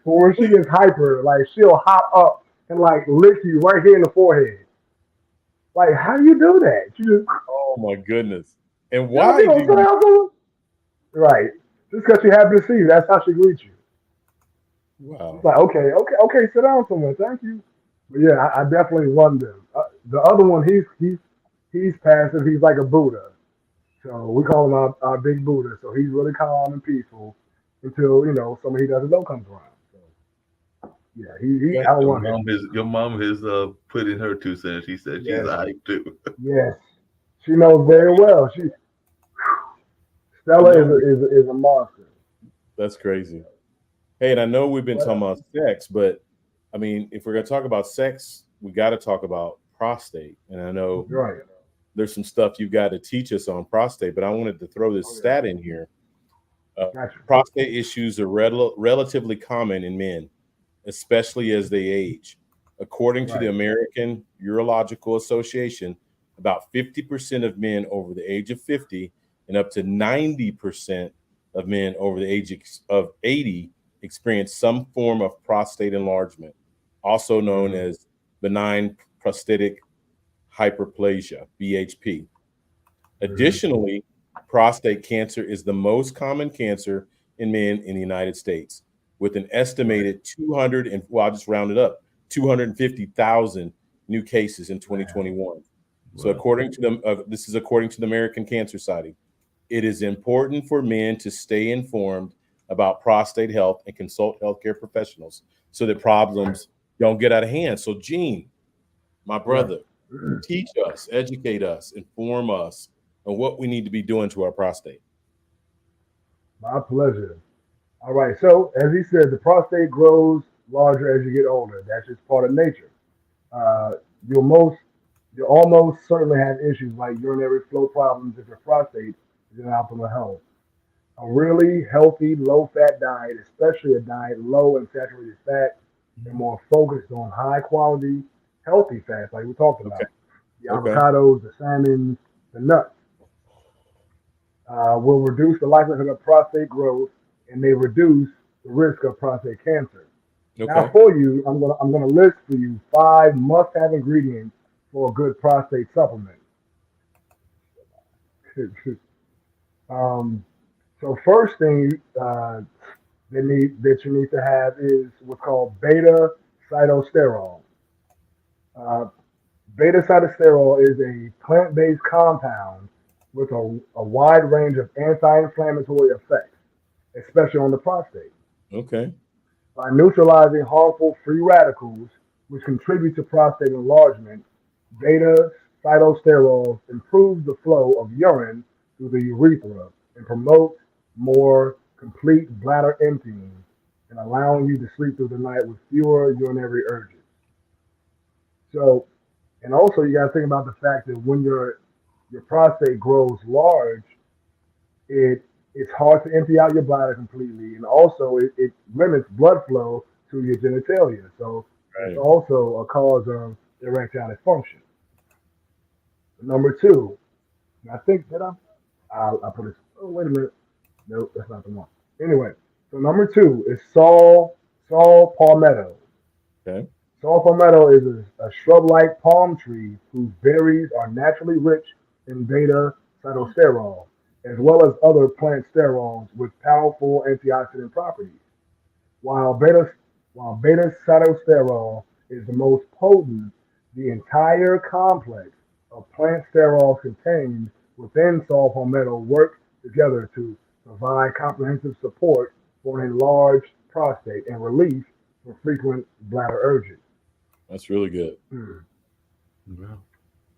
But when she gets hyper, like she'll hop up and like lick you right here in the forehead. Like, how do you do that? She just, Oh my goodness. And you know, she why do don't sit you? down somewhere. Right. Just because she happy to see you, that's how she greets you. It's Wow. like, okay, okay, okay, sit down somewhere. Thank you. But yeah, I definitely run them. The other one, he's passive. He's like a Buddha. So we call him our big Buddha. So he's really calm and peaceful until somebody he doesn't know comes around. So yeah, he I That, don't want him. Your mom has put in her 2 cents. She said she's Yes, a hype too. yes. She knows very well. I Stella is know a monster. that's crazy. Hey, and I know we've been But talking about sex, but I mean, if we're gonna talk about sex, we got to talk about prostate. And I know right. there's some stuff you've got to teach us on prostate, but I wanted to throw this Oh yeah, stat in here. gotcha. Prostate issues are relatively common in men, especially as they age. According to the Right. American Urological Association, about 50% of men over the age of 50 and up to 90% of men over the age of 80 experience some form of prostate enlargement, also known Hmm. as benign prostatic hyperplasia, BHP. Hmm. Additionally, prostate cancer is the most common cancer in men in the United States, with an Right. estimated 200 and well, I'll just round it up, 250,000 new cases in Man. 2021. So, Wow. according to them, this is according to the American Cancer Society. It is important for men to stay informed about prostate health and consult healthcare professionals so that Right. problems don't get out of hand. So, Gene, my Right. brother, teach us, educate us, inform us on what we need to be doing to our prostate. My pleasure. All right. So as he said, the prostate grows larger as you get older. That's just part of nature. Uh, you'll most you'll almost certainly have issues like urinary flow problems if your prostate is in optimal health. A really healthy, low fat diet, especially a diet low in saturated fat and more focused on high quality, healthy fats, like we talked Okay. about. The Okay. avocados, the salmon, the nuts, will reduce the likelihood of prostate growth and may reduce the risk of prostate cancer. Now, Okay. for you, I'm gonna list for you 5 must-have ingredients for a good prostate supplement. um, so first thing that you need to have is what's called beta cytosterol. Uh, Beta cytosterol is a plant-based compound with a wide range of anti-inflammatory effects, especially on the prostate. Okay. By neutralizing harmful free radicals, which contribute to prostate enlargement, beta cytosterol improves the flow of urine through the urethra and promotes more complete bladder emptying and allowing you to sleep through the night with fewer urinary urges. So, and also you got to think about the fact that when your prostate grows large, it it's hard to empty out your bladder completely, and also it limits blood flow to your genitalia. So it's Right. also a cause of erectile dysfunction. Number two, and I think that I put it. Oh wait a minute, no, that's not the one. Anyway, so number two is saw palmetto. Okay. Saw palmetto is a shrub-like palm tree whose berries are naturally rich in beta cytosterol, as well as other plant sterols with powerful antioxidant properties. While beta while beta cytosterol is the most potent, the entire complex of plant sterols contained within saw palmetto work together to provide comprehensive support for an enlarged prostate and relief from frequent bladder urges. That's really good. Hmm. Wow,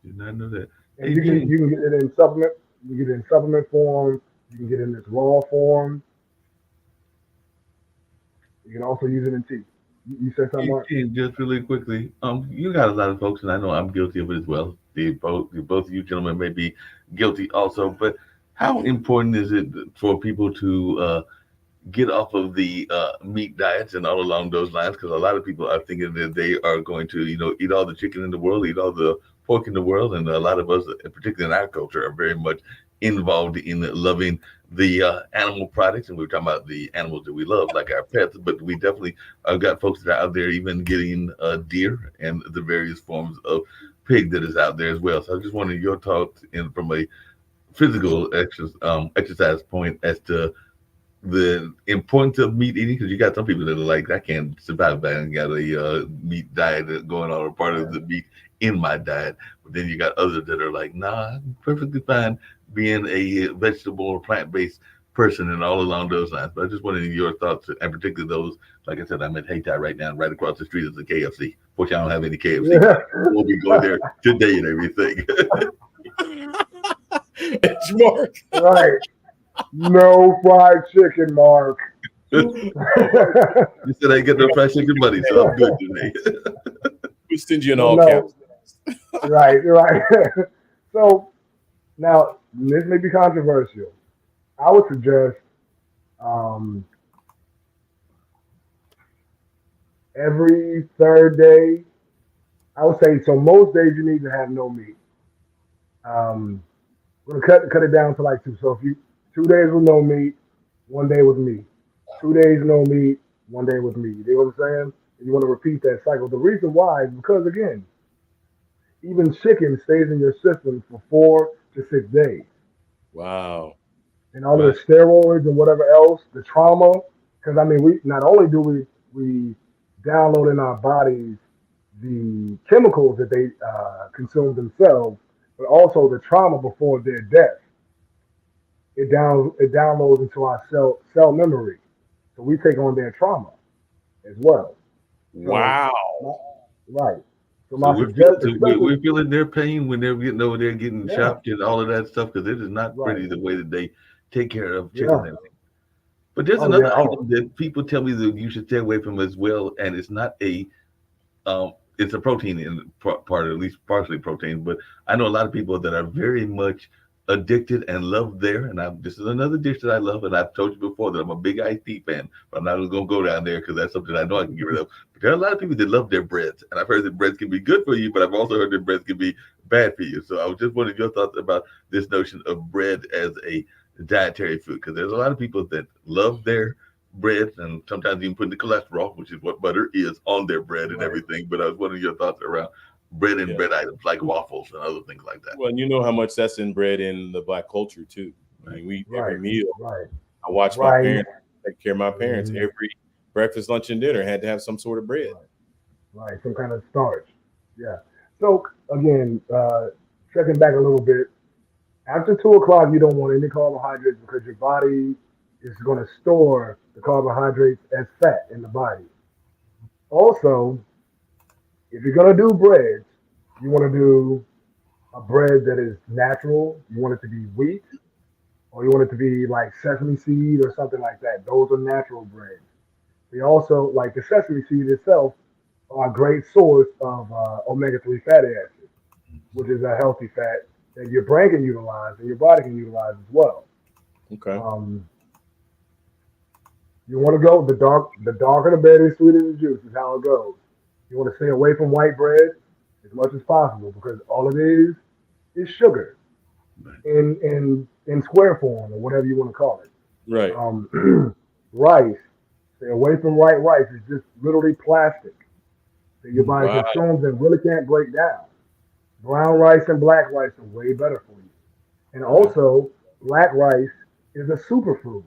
did not know that. And Hey, Gene, you can get it in supplement. You can get it in supplement form. You can get it in its raw form. You can also use it in tea. You said something, hey, Mark? Gene, just really quickly, you got a lot of folks, and I know I'm guilty of it as well. Both of you gentlemen may be guilty also, but how important is it for people to get off of the meat diets and all along those lines? Because a lot of people are thinking that they are going to, eat all the chicken in the world, eat all the pork in the world, and a lot of us, particularly in our culture, are very much involved in loving the animal products, and we're talking about the animals that we love, like our pets. But we definitely got folks that are out there even getting deer and the various forms of pig that is out there as well. So I just wanted your thoughts from a physical exercise point as to the importance of meat eating, because you got some people that are like, I can't survive that and got a meat diet going on, or part of Right. the meat in my diet. But then you got others that are like, nah, I'm perfectly fine being a vegetable or plant based person and all along those lines. But I just wanted your thoughts, and particularly those, like I said, I'm at Hayti right now, right across the street is the KFC. Fortunately, I don't have any KFC, but Yeah. I will be going there today and everything. It's Mark. Right. No fried chicken, Mark. You said I ain't get no fried chicken money, so I'm good today. We send you in Well, all no. caps. Right. Right. So now this may be controversial. I would suggest um, every third day. I would say so. Most days you need to have no meat. Um, we're gonna cut it down to like two. So if you 2 days with no meat, 1 day with meat. 2 days no meat, 1 day with meat. You know what I'm saying? And you want to repeat that cycle. The reason why is because again, even chicken stays in your system for 4 to 6 days, Wow. and all of Right. the steroids and whatever else, the trauma. Because I mean, we not only do we download in our bodies the chemicals that they consume themselves, but also the trauma before their death. It downloads into our cell memory, so we take on their trauma as well. So, Wow. my, right. So So my we're suggest, we're especially feeling their pain when they're getting over there getting yeah, chopped and all of that stuff, because it is not right, pretty the way that they take care of chickens yeah, and everything. But there's oh yeah, another oh item that people tell me that you should stay away from as well, and it's not a it's a protein in part, at least partially protein. But I know a lot of people that are very much addicted and love there. And this is another dish that I love. And I've told you before that I'm a big iced tea fan, but I'm not going to go down there because that's something I know I can get rid of. But there are a lot of people that love their breads. And I've heard that breads can be good for you, but I've also heard that breads can be bad for you. So I was just wondering your thoughts about this notion of bread as a dietary food, because there's a lot of people that love their breads and sometimes even putting the cholesterol, which is what butter is, on their bread and right, everything. But I was wondering your thoughts around bread and Yeah. bread items like waffles and other things like that. Well, and you know how much that's inbred in the black culture too. I Right. mean, we every right, meal. right, I watched my right, parents take care of my parents. mhm, Every breakfast, lunch, and dinner had to have some sort of bread. right, right. Some kind of starch. Yeah. So again, checking back a little bit. After 2 o'clock, you don't want any carbohydrates because your body is going to store the carbohydrates as fat in the body. Also, if you're going to do breads, you want to do a bread that is natural. You want it to be wheat, or you want it to be like sesame seed or something like that. Those are natural breads. They also, like the sesame seed itself, are a great source of omega 3 fatty acids, which is a healthy fat that your brain can utilize and your body can utilize as well. Okay. Um, you want to go the darker the bread is, sweeter the juice is how it goes. You want to stay away from white bread as much as possible because all it is sugar Right. in square form or whatever you want to call it. Right. Rice, stay away from white rice. It's just literally plastic that your body Wow. consumes and really can't break down. Brown rice and black rice are way better for you. And Okay. also, black rice is a superfood.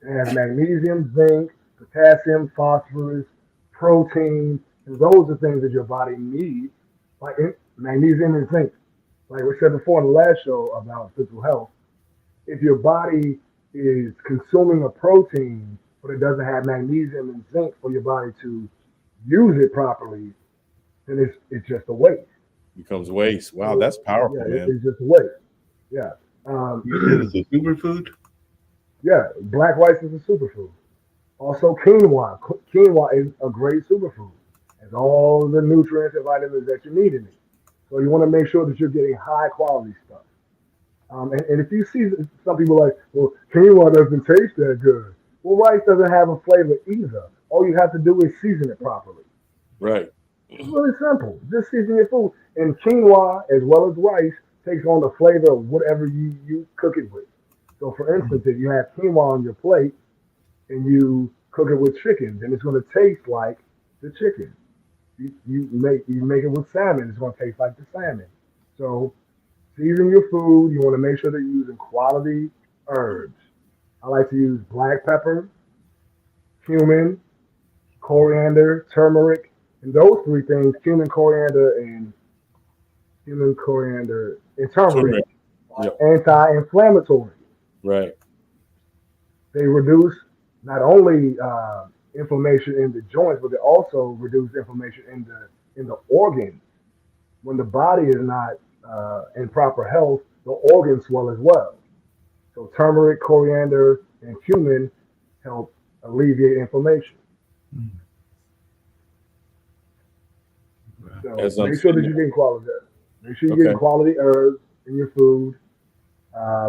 It has magnesium, zinc, potassium, phosphorus, protein, and those are things that your body needs, like magnesium and zinc. Like we said before in the last show about physical health, if your body is consuming a protein, but it doesn't have magnesium and zinc for your body to use it properly, then it's just a waste. Becomes waste. Wow, So, that's yeah, powerful, man. it's just a waste. Yeah. Um, You said it's a superfood. yeah, black rice is a superfood. Also, quinoa. Quinoa is a great superfood. It has all the nutrients and vitamins that you need in it. So you want to make sure that you're getting high quality stuff. And if you see some people like, well, quinoa doesn't taste that good. Well, rice doesn't have a flavor either. All you have to do is season it properly. Right. It's really simple. Just season your food. And quinoa, as well as rice, takes on the flavor of whatever you cook it with. So, for instance, if you have quinoa on your plate and you cook it with chicken, then it's going to taste like the chicken. You make it with salmon, it's going to taste like the salmon. So, season your food. You want to make sure that you're using quality herbs. I like to use black pepper, cumin, coriander, turmeric, and those three things, cumin, coriander, and turmeric, Turmeric. are Yep. anti-inflammatory. Right. They reduce not only inflammation in the joints, but they also reduce inflammation in the organs. When the body is not in proper health, the organs swell as well. So turmeric, coriander, and cumin help alleviate inflammation. Mm. Wow. So As I'm make sure that sitting you're there. getting quality herbs. Make sure you're getting Okay. quality herbs in your food.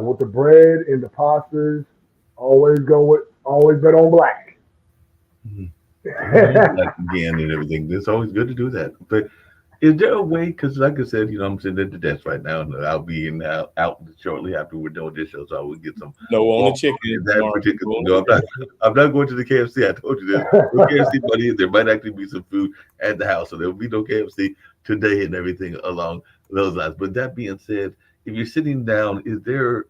With the bread and the pastas, always bet on black. Mhm. I'm gonna use that again and everything. It's always good to do that. But is there a way? Because, like I said, I'm sitting at the desk right now, and I'll be in out shortly after we're done with this show, so I will get some No, only walk chicken, in that Mark. particular. Only No, chicken. I'm not going to the KFC. I told you this. No KFC, buddy. There might actually be some food at the house, so there will be no KFC today and everything along those lines. But that being said, if you're sitting down, is there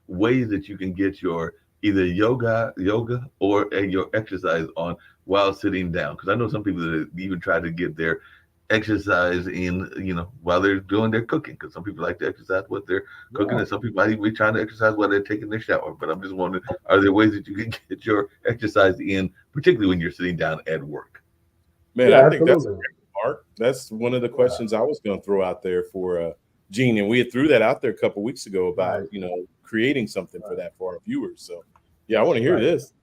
ways that you can get your either yoga, or your exercise on while sitting down? Because I know some people that even try to get their exercise in, while they're doing their cooking. Because some people like to exercise what they're cooking, Yeah, and some people might even be trying to exercise while they're taking their shower. But I'm just wondering, are there ways that you can get your exercise in, particularly when you're sitting down at work? Man, I yeah, think that's absolutely. great, Mark. That's one of the Yeah, questions I was going to throw out there for Gene, and we had threw that out there a couple weeks ago about right, creating something for right, that for our viewers. So, yeah, I want to hear right. this.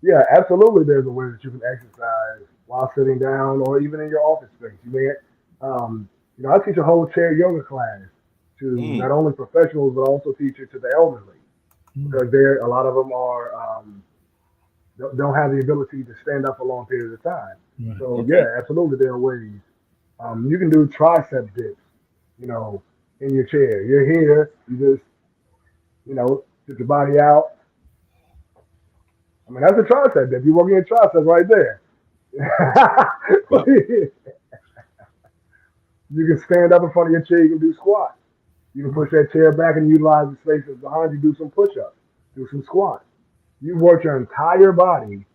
Yeah, absolutely. There's a way that you can exercise while sitting down, or even in your office space. I teach a whole chair yoga class to Mm, not only professionals but also teach it to the elderly Mm. because there a lot of them are don't have the ability to stand up for long periods of time. Right. So okay. yeah, absolutely, there are ways. You can do tricep dips, you know, in your chair. You're here, you just sit your body out. I mean, that's a tricep dip. You're working your triceps right there. Wow. You can stand up in front of your chair. You can do squats. You can push that chair back and utilize the spaces behind you. Do some push-ups. Do some squats. You've worked your entire body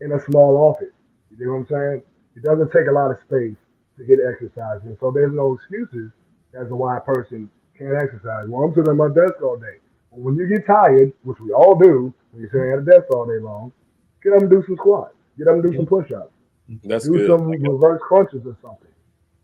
in a small office. You know what I'm saying? It doesn't take a lot of space to get exercise, and so there's no excuses as to why a person can't exercise. Well, I'm sitting at my desk all day. Well, when you get tired, which we all do, when you're sitting at a desk all day long, get up and do some squats. Get up and do Yeah. some push-ups. That's Do good. some reverse crunches or something.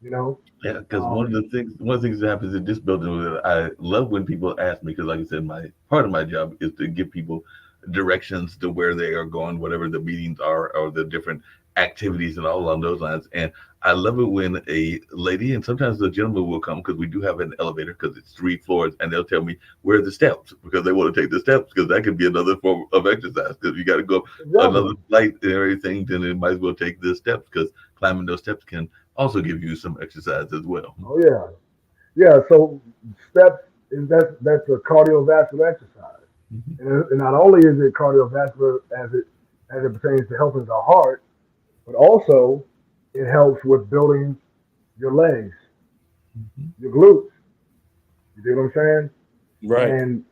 You know, Yeah, because um, one of the things that happens in this building is that I love when people ask me, because like I said, my part of my job is to give people directions to where they are going, whatever the meetings are or the different activities and all along those lines. And I love it when a lady and sometimes the gentleman will come, because we do have an elevator because it's 3 floors, and they'll tell me where are the steps, because they want to take the steps, because that could be another form of exercise, because you got to go up another exactly. flight and everything, then it might as well take the steps, because climbing those steps can also give you some exercise as well. Oh yeah, yeah. So steps is that's a cardiovascular exercise, Mhm. and not only is it cardiovascular as it pertains to helping the heart, but also it helps with building your legs, Mhm. your glutes. You see what I'm saying? Right. And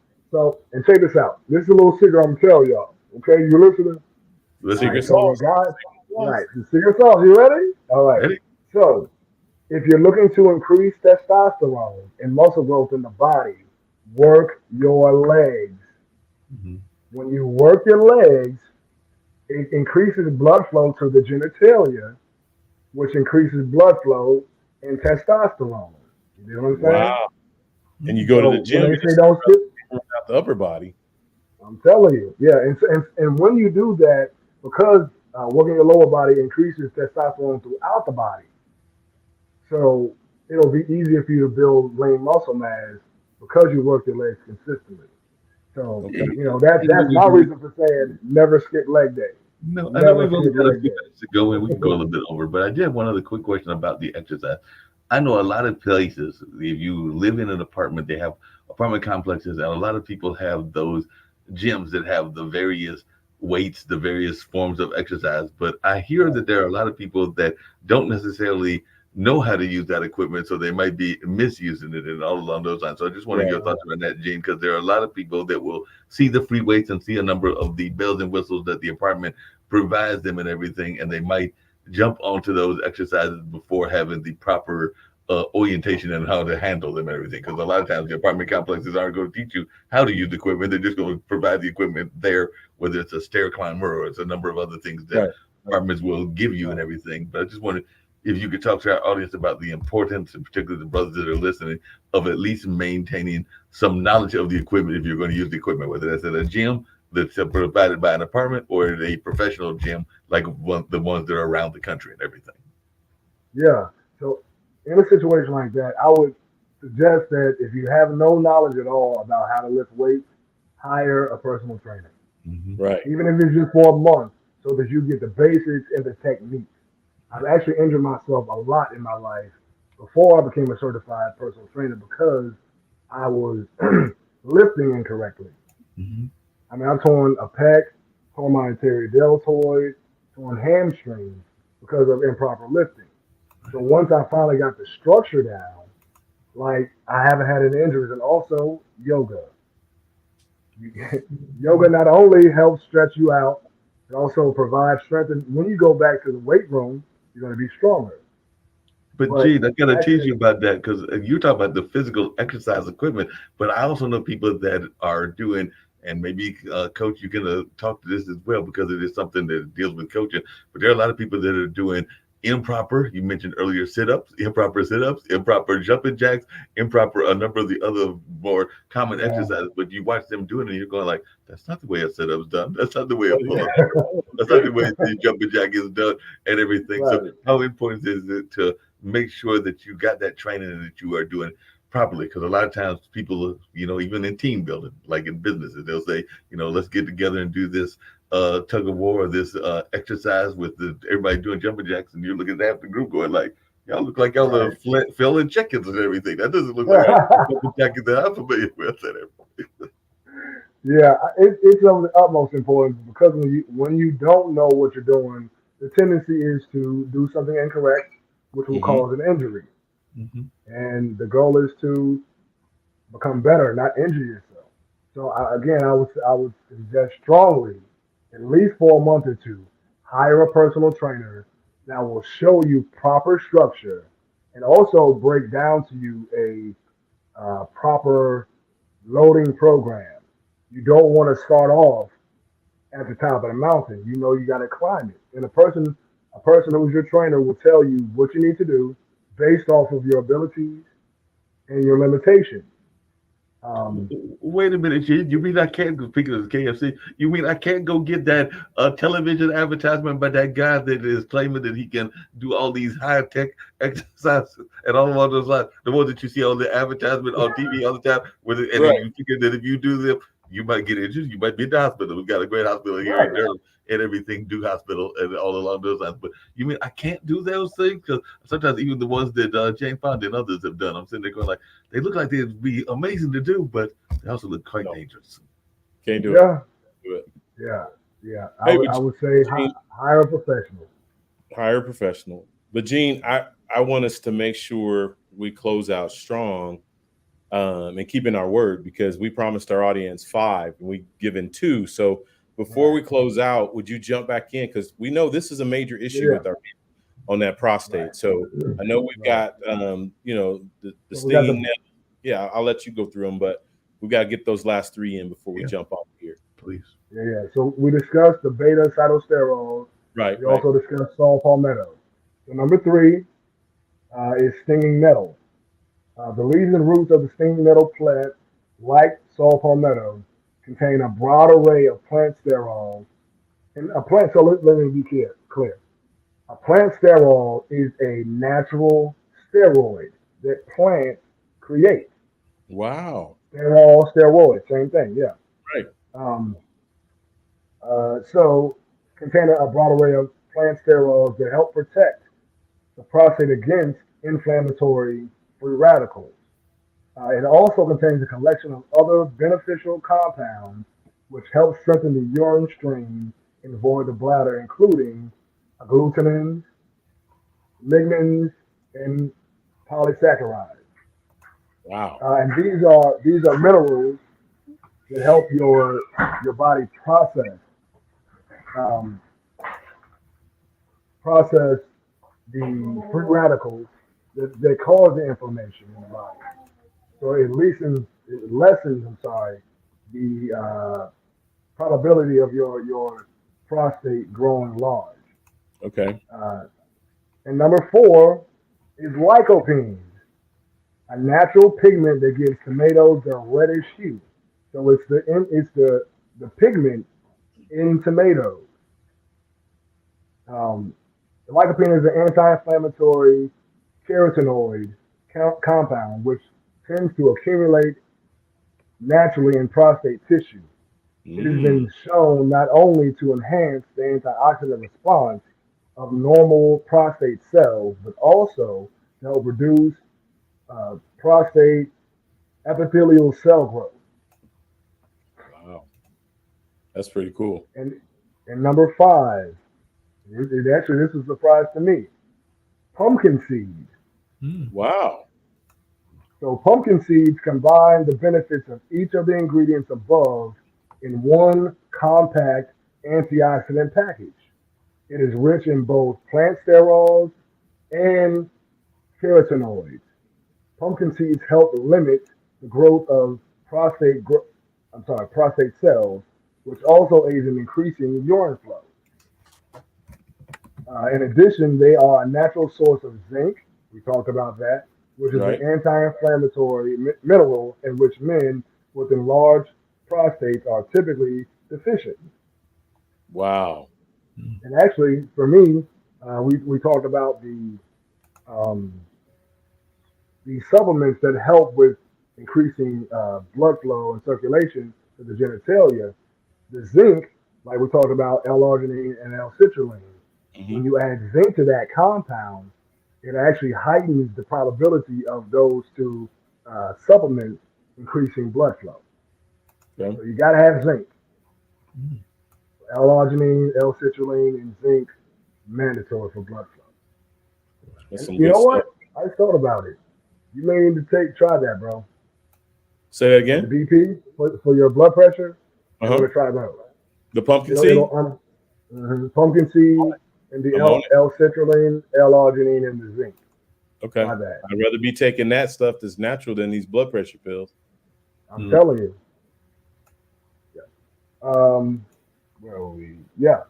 check this out. This is a little secret I'm gonna tell y'all. Okay, you listening? Let's All hear right. Secret it. So when sauce. guys, Secret right, sauce. the secret sauce. You ready? All right. Ready? So if you're looking to increase testosterone and muscle growth in the body, work your legs. Mhm. When you work your legs, it increases blood flow to the genitalia, which increases blood flow and testosterone. You know what I'm saying? Wow. And you go to the So when gym, they you're say just don't skip, out the upper body. I'm telling you, yeah. And when you do that, because working your lower body increases testosterone throughout the body, so it'll be easier for you to build lean muscle mass because you work your legs consistently. So Okay. that's my reason for saying never skip leg day. No, I know Never we've only skip got a leg few day. minutes to go, and we can go a little bit over. But I did have one other quick question about the exercise. I know a lot of places, if you live in an apartment, they have apartment complexes, and a lot of people have those gyms that have the various weights, the various forms of exercise. But I hear Right. that there are a lot of people that don't necessarily know how to use that equipment, so they might be misusing it and all along those lines. So I just wanted Right. your thoughts on that, Gene, because there are a lot of people that will see the free weights and see a number of the bells and whistles that the apartment provides them and everything, and they might jump onto those exercises before having the proper orientation and how to handle them and everything. Because a lot of times the apartment complexes aren't going to teach you how to use the equipment; they're just going to provide the equipment there, whether it's a stair climber or it's a number of other things that Right. apartments will give you and Right. everything. But I just wanted if you could talk to our audience about the importance, and particularly the brothers that are listening, of at least maintaining some knowledge of the equipment if you're going to use the equipment, whether that's at a gym that's provided by an apartment or at a professional gym like the ones that are around the country and everything. Yeah. So in a situation like that, I would suggest that if you have no knowledge at all about how to lift weights, hire a personal trainer, Mm-hmm. Right. even if it's just for a month, so that you get the basics and the techniques. I've actually injured myself a lot in my life before I became a certified personal trainer because I was lifting incorrectly. Mm-hmm. I mean, I've torn a pec, torn my anterior deltoid, torn hamstrings because of improper lifting. So once I finally got the structure down, like I haven't had any injuries, and also yoga. Yoga not only helps stretch you out, it also provides strength. And when you go back to the weight room, you're going to be stronger. But But Gene, I gotta tease actually, you about that because you talk about the physical exercise equipment, but I also know people that are doing, and maybe Coach, you can talk to this as well because it is something that deals with coaching. But there are a lot of people that are doing improper. You mentioned earlier sit-ups, improper jumping jacks, improper a number of the other more common yeah, exercises. But you watch them doing it, and you're going like, that's not the way a sit-up's done. That's not the way a Oh yeah. pull-up is done. That's not the way the jumping jack is done, and everything. So right, how important is it to make sure that you got that training and that you are doing properly because a lot of times people even in team building like in businesses they'll say let's get together and do this tug of war or this exercise with everybody doing jumping jacks and you're looking at half the group going like y'all look like y'all are right. filling chickens and everything that doesn't look like Right. the jumping jack that I'm familiar with and everything. Yeah, it's of the utmost importance because when you don't know what you're doing, the tendency is to do something incorrect, which will Hmm. cause an injury. Hmm. And the goal is to become better, not injure yourself. So again, I would suggest strongly, at least for a month or two, hire a personal trainer that will show you proper structure and also break down to you a proper loading program. You don't want to start off at the top of the mountain. You know you got to climb it. And a person who's your trainer will tell you what you need to do based off of your abilities and your limitations. Um, Wait a minute, you mean I can't go speaking of the KFC? You mean I can't go get that television advertisement by that guy that is claiming that he can do all these high tech exercises and all of those lines, the ones that you see on the advertisement on TV all the time, and then Right. you figure that if you do them, you might get injured, you might be in the hospital. We've got a great hospital here in right. Durham and everything, Duke Hospital, and all along those lines. But you mean I can't do those things? Because sometimes even the ones that Jane Fonda and others have done, I'm sitting there going like, they look like they'd be amazing to do, but they also look quite No, dangerous. can't do it. Yeah, Do it. yeah, yeah. I Hey, would but I would say Gene, hire a professional. hire a professional. But Gene, I want us to make sure we close out strong, and keeping our word because we promised our audience five and we given two. So before Right. we close out, would you jump back in because we know this is a major issue Yeah. with our on that prostate. Right. So I know we've Right. got the So we got stinging the nettle. Yeah, I'll let you go through them, but we got to get those last three in before we Yeah. jump off here. Please. Yeah. So we discussed the beta cytosterols. Right, We right. also discussed saw palmetto. So number three is stinging nettle. The leaves and roots of the stinging nettle plant, like saw palmetto, contain a broad array of plant sterols. And a plant, so let me be clear. A plant sterol is a natural steroid that plants create. Wow. Steroid, same thing, yeah. Right. Um, so containing a broad array of plant sterols that help protect the prostate against inflammatory free radicals. It also contains a collection of other beneficial compounds which help strengthen the urine stream and avoid the bladder, including agglutinins, lignans, and polysaccharides. Wow. And these are minerals that help your body um, process the free radicals that cause the inflammation in the body. So it lessens, the probability of your prostate growing large. Okay. Uh, and number four is lycopene, a natural pigment that gives tomatoes their reddish hue. So it's the pigment in tomatoes. Um, lycopene is an anti-inflammatory carotenoid compound which tends to accumulate naturally in prostate tissue. It has Mm. been shown not only to enhance the antioxidant response of normal prostate cells, but also to help reduce prostate epithelial cell growth. Wow. That's pretty cool. And number five, actually this is a surprise to me, pumpkin seeds. Mm. Wow. So pumpkin seeds combine the benefits of each of the ingredients above in one compact antioxidant package. It is rich in both plant sterols and carotenoids. Pumpkin seeds help limit the growth of prostate cells, which also aids in increasing urine flow. In addition, they are a natural source of zinc. We talked about that, which is an Right. anti-inflammatory mineral in which men with enlarged prostates are typically deficient. Wow. Mm. And actually, for me, we talked about um, the supplements that help with increasing blood flow and circulation to the genitalia. The zinc, like we talked about L-arginine and L-citrulline, Hmm. when you add zinc to that compound, it actually heightens the probability of those two supplements increasing blood flow. Okay. So you got to have zinc, Mm. L-arginine, L-citrulline, and zinc mandatory for blood flow. That's And some you good know stuff. what? I thought about it. You may need to try that, bro. Say that For the again. BP, for your blood pressure, you want Uh-huh. to try those. The pumpkin It'll seed? pumpkin seed and the I'm on it. L-citrulline, L-arginine, and the zinc. Okay. Try that. I'd rather be taking that stuff that's natural than these blood pressure pills. I'm Mm. telling you. Yeah. Where are we? Yeah.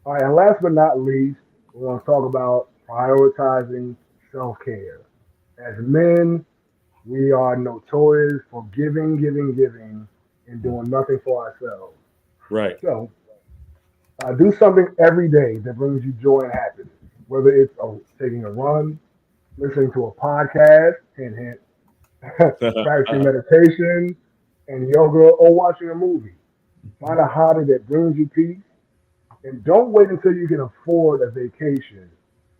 All right. And last but not least, we want to talk about prioritizing self-care. As men, we are notorious for giving, and doing nothing for ourselves. Right. So, do something every day that brings you joy and happiness. Whether it's taking a run, listening to a podcast, hint, hint, practicing meditation and yoga, or watching a movie. Find a hobby that brings you peace, and don't wait until you can afford a vacation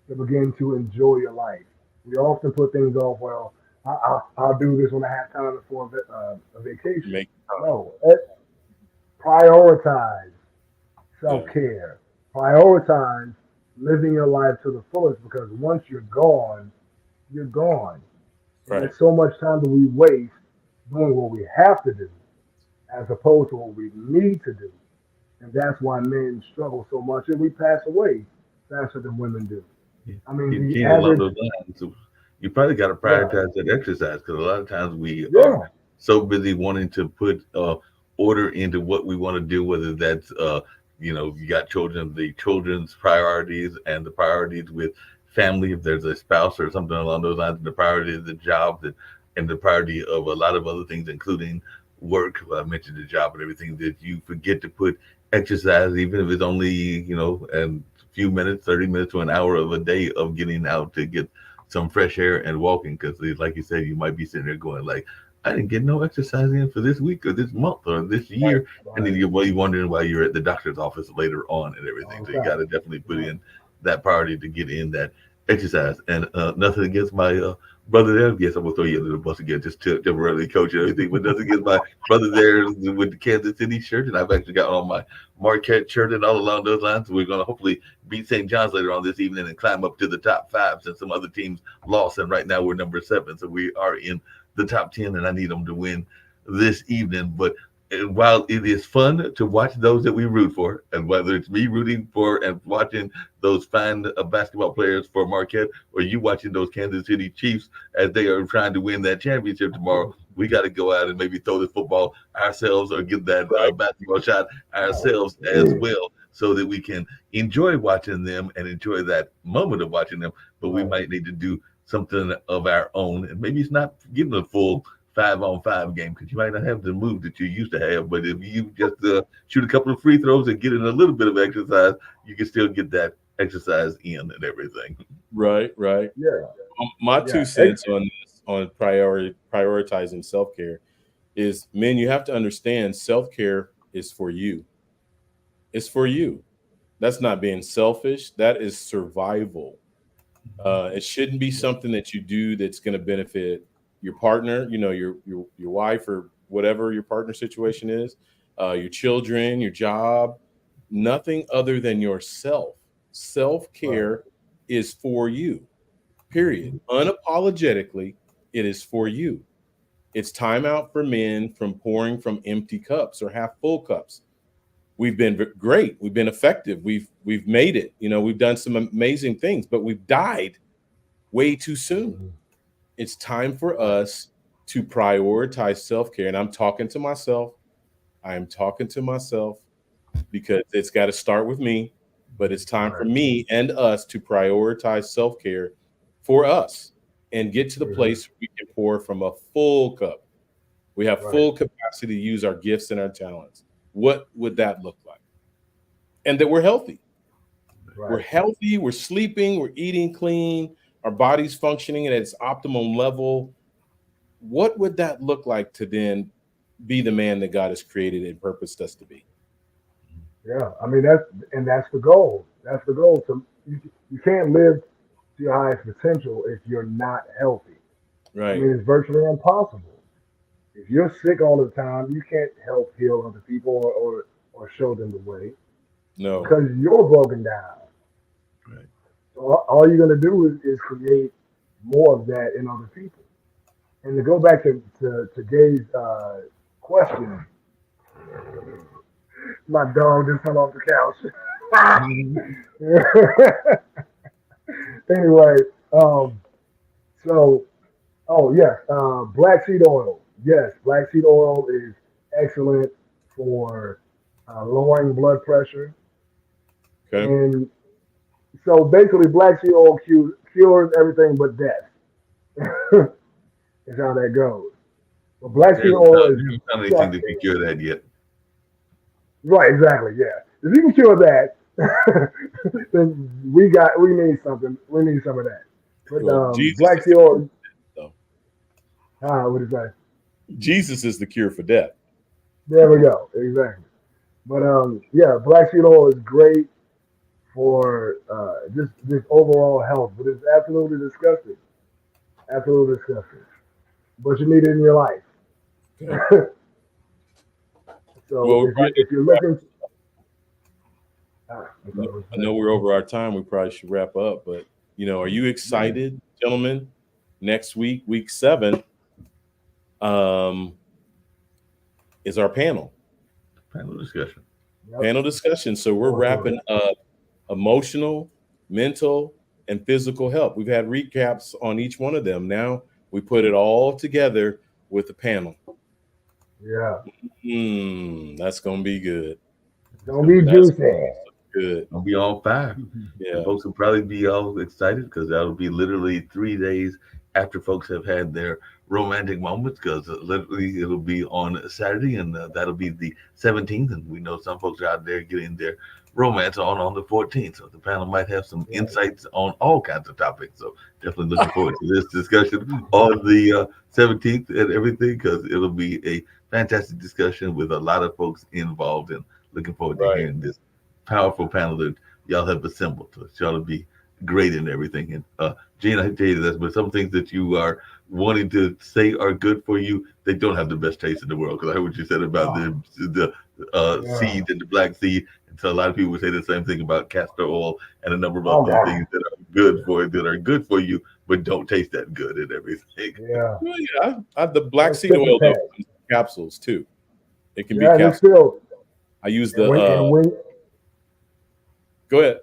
to begin to enjoy your life. We often put things off. Well, I'll do this when I have time for a vacation. Make No, prioritize self yeah. care. Prioritize living your life to the fullest because once you're gone, you're gone. And Right. there's so much time that we waste doing what we have to do as opposed to what we need to do. And that's why men struggle so much and we pass away faster than women do. Yeah. I mean, the Gene, along average, those lines, so you probably got to yeah, prioritize that exercise because a lot of times we are yeah, so busy wanting to put order into what we want to do, whether that's you got children, the children's priorities and the priorities with family, if there's a spouse or something along those lines, and the priority of the job, and the priority of a lot of other things, including work. Well, I mentioned the job and everything, that you forget to put exercise, even if it's only, and a few minutes, 30 minutes to an hour of a day of getting out to get some fresh air and walking. Because, like you said, you might be sitting there going, like, I didn't get no exercise in for this week or this month or this Right, year. And right. then you're wondering why you're at the doctor's office later on and everything. So you got Okay. to definitely put Right. in that priority to get in that exercise. And nothing against my brother there. Yes, I'm gonna throw you a little bus again, just to temporarily coach and everything. But nothing against my brother there with the Kansas City shirt, and I've actually got on my Marquette shirt and all along those lines. We're gonna hopefully beat St. John's later on this evening and climb up to the top five, since some other teams lost, and right now we're number 7, so we are in the top 10, and I need them to win this evening. But while it is fun to watch those that we root for, and whether it's me rooting for and watching those fine basketball players for Marquette, or you watching those Kansas City Chiefs as they are trying to win that championship tomorrow, we got to go out and maybe throw the football ourselves or get that Right. basketball shot ourselves as well, so that we can enjoy watching them and enjoy that moment of watching them. But we Right. might need to do something of our own, and maybe it's not getting a full 5-on-5 game, because you might not have the move that you used to have. But if you just shoot a couple of free throws and get in a little bit of exercise, you can still get that exercise in and everything. Right, right. Yeah. My Yeah. 2 cents on this, on prioritizing self care, is, men, you have to understand, self care is for you. It's for you. That's not being selfish. That is survival. It shouldn't be something that you do that's going to benefit your partner, your wife, or whatever your partner situation is, your children, your job. Nothing other than yourself. Self Right. care is for you. Period. Unapologetically, it is for you. It's time out for men from pouring from empty cups or half full cups. We've been great. We've been effective. We've made it. We've done some amazing things, but we've died way too soon. Mhm. It's time for Right. us to prioritize self-care. And I'm talking to myself. I am talking to myself, because it's got to start with me. But it's time for Right. me and us to prioritize self-care for us and get to the Mhm. place where we can pour from a full cup. We have Right. full capacity to use our gifts and our talents. What would that look like? And that we're healthy. We're Right. healthy, we're sleeping, we're eating clean, our body's functioning at its optimum level. What would that look like to then be the man that God has created and purposed us to be? Yeah. I mean, that's the goal. That's the goal. So you can't live to your highest potential if you're not healthy. I Right. mean, it's virtually impossible. If you're sick all the time, you can't help heal other people, or show them the way, No. because you're broken down. Right. So all you're gonna do is create more of that in other people. And to go back to Gay's question, my dog just fell off the couch. Anyway, um, so oh yes, black seed oil. Yes, black seed oil is excellent for lowering blood pressure, Okay. and so basically, black seed oil cures everything but death. Is how that goes. But black seed oil is Haven't found anything to disgusting. take care of that yet. Right, exactly. Yeah. If you can cure that, then we need something. We need some of that. But Well, Jesus black is the seed cure oil. for death, What is that? though. Jesus is the cure for death. There we go. Exactly. But yeah, black seed oil is great for just overall health, but it's absolutely disgusting. Absolutely disgusting. But you need it in your life. Okay. So Well, we probably need if you're to wrap. looking, I'm I know sorry, what's I know that? we're over our time. We probably should wrap up. But are you Yeah. excited, gentlemen? Next week, week 7, um, is our panel. Panel discussion. Yep. Panel discussion. So we're Forward to it. wrapping up emotional, mental, and physical health. We've had recaps on each one of them. Now we put it all together with the panel. Yeah. That's gonna be good. Don't be That's juicy. gonna be so good. I'll be on fire. And Yeah. folks will probably be all excited because that'll be literally 3 days after folks have had their romantic moments. Because literally it'll be on Saturday, and that'll be the 17th. And we know some folks are out there getting their romance on the 14th. So the panel might have some Yeah. insights on all kinds of topics. So definitely looking forward to this discussion on the 17th and everything, because it'll be a fantastic discussion with a lot of folks involved. And looking forward to Right. hearing this powerful panel that y'all have assembled. So it's y'all to be great and everything. And Gene, I tell you this, but some things that you are wanting to say are good for you, they don't have the best taste in the world. Because I heard what you said about Oh, the yeah. seed and the black seed. And so a lot of people would say the same thing about castor oil and a number of Oh other God. things that are good for you, but don't taste that good and everything. Yeah. Well, yeah, the black That's seed tip of oil though tag. comes in capsules too. It can be Yeah, and it's capsules. still I use and the when go ahead.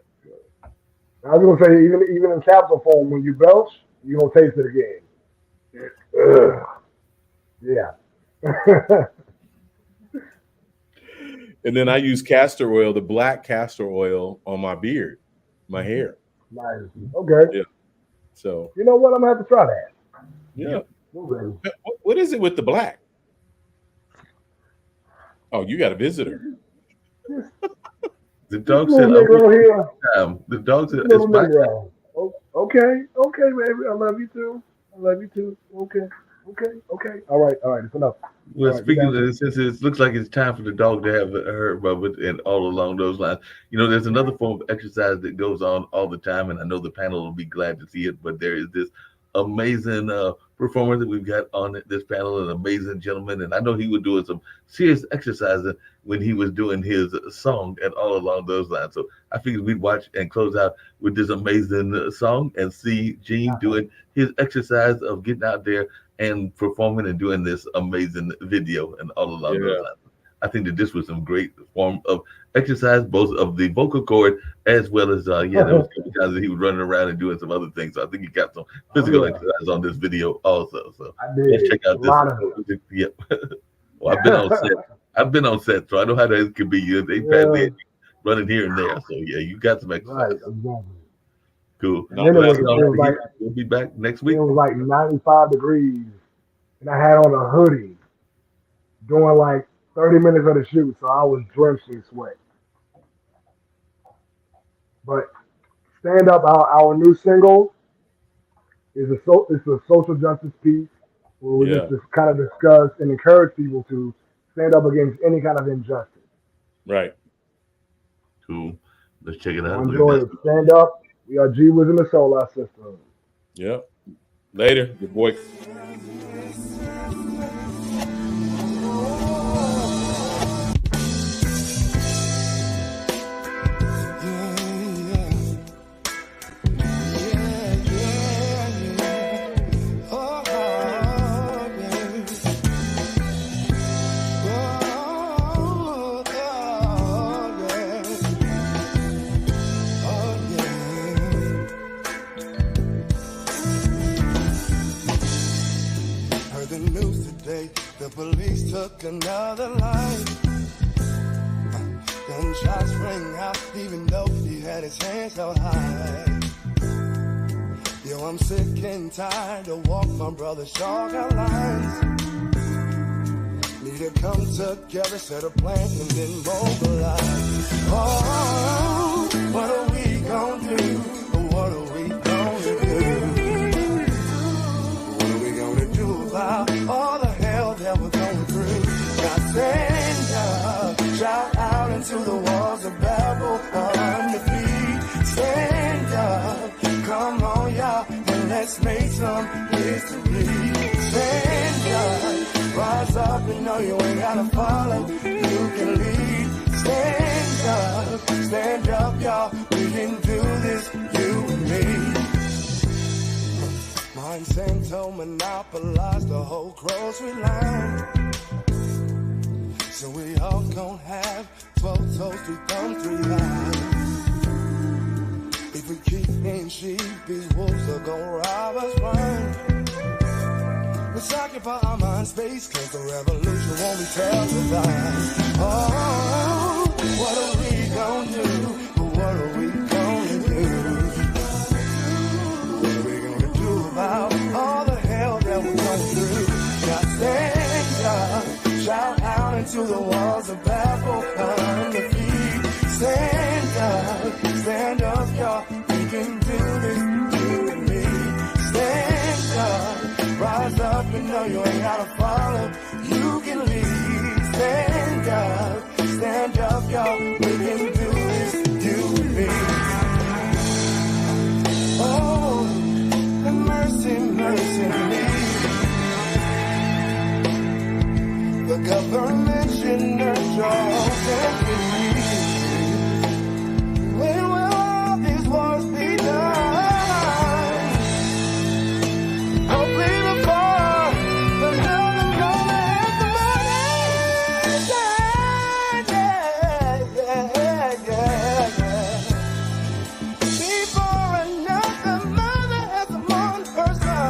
I was gonna say even in capsule form, when you belch, you gonna taste it again. Ugh. Yeah. And then I use castor oil, the black castor oil on my beard, my hair. Nice. Okay. Yeah. So You know what? I'm gonna have to try that. yeah. Okay. What is it with the black? Oh, you got a visitor. This, The this dog said, little "Oh, Negro here. the dog said This it's little my Negro. Oh, okay. Okay, baby. I love you too. I love you too. Okay. Okay. Okay. All right. All right. It's enough. All Well, right. Get speaking of down to this, since it looks like it's time for the dog to have her moment and all along those lines, there's another form of exercise that goes on all the time, and I know the panel will be glad to see it, but there is this amazing performer that we've got on this panel, an amazing gentleman, and I know he was doing some serious exercising when he was doing his song and all along those lines. So I figured we'd watch and close out with this amazing song and see Gene doing his exercise of getting out there and performing and doing this amazing video and all along those Yeah. lines. I think that this was some great form of exercise, both of the vocal cord as well as there was a couple times that he was running around and doing some other things. So I think he got some Oh physical yeah. exercise on this video also. So I let's did check a out this. lot of it. Yep. Well, I've been on set. So I know how that can be. They Yeah. probably running here and there. So yeah, you got some Right. exercise. Exactly. Cool. And No, then that's We'll be back next it week. was like 95 degrees, and I had on a hoodie doing like 30 minutes of the shoot, so I was drenched in sweat. But stand up, our new single it's a social justice piece where we yeah. just kind of discuss and encourage people to stand up against any kind of injustice. Right. Cool. Let's check it So out. enjoy it. Stand up. We are G Wiz in the Solar System. Yep. Later, your boy. Heard the news today, the police took another life. Gunshots rang out, even though he had his hands held high. Yo, I'm sick and tired of walk my brother's short lines. Need to come together, set a plan, and then mobilize. Oh, what are we gonna do? What are we gonna do? What are we gonna do about all the hell that we're going through? Now stand up, shout out into the walls of Babel on the feet. Stand up, come on y'all, and let's make some history. Stand up, rise up and know you ain't gotta follow, you can lead. Stand up y'all, we can do this, you and me. Monsanto monopolized the whole grocery line. So we all gon' have 12 toes, 3 thumbs, 3 lives. If we keep in sheep, these wolves are gon' rob us blind. We're Let's occupy our mind space, cause the revolution won't be televised. Oh, what are we gonna do? What are we gonna do? What are we gonna do about all the hell that we're going through? Now stand up, shout out into the walls of Babel, undefeated. Stand up, y'all. We can do this, you and me. Stand up, rise up and know you ain't gotta follow. You can lead. Stand up, y'all. We can do this, you and me. Oh, mercy, mercy me. The government should nurture all their needs. When will all these wars be done? Hopefully before the government gonna have the money. Yeah. Before another mother has one person.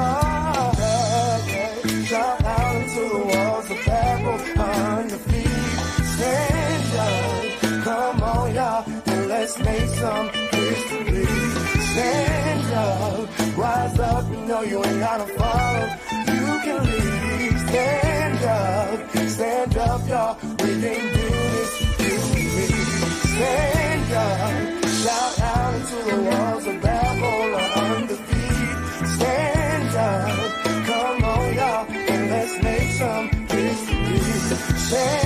Shout out into the walls of Babel, undefeated. Stand up, come on y'all, and let's make some history. Stand up, rise up, you know you ain't gotta follow. You can lead. Stand up, y'all. We can do this, you and me. Stand up, shout out into the walls of Babel, undefeated. Stand up, come on, y'all, and let's make some history. Stand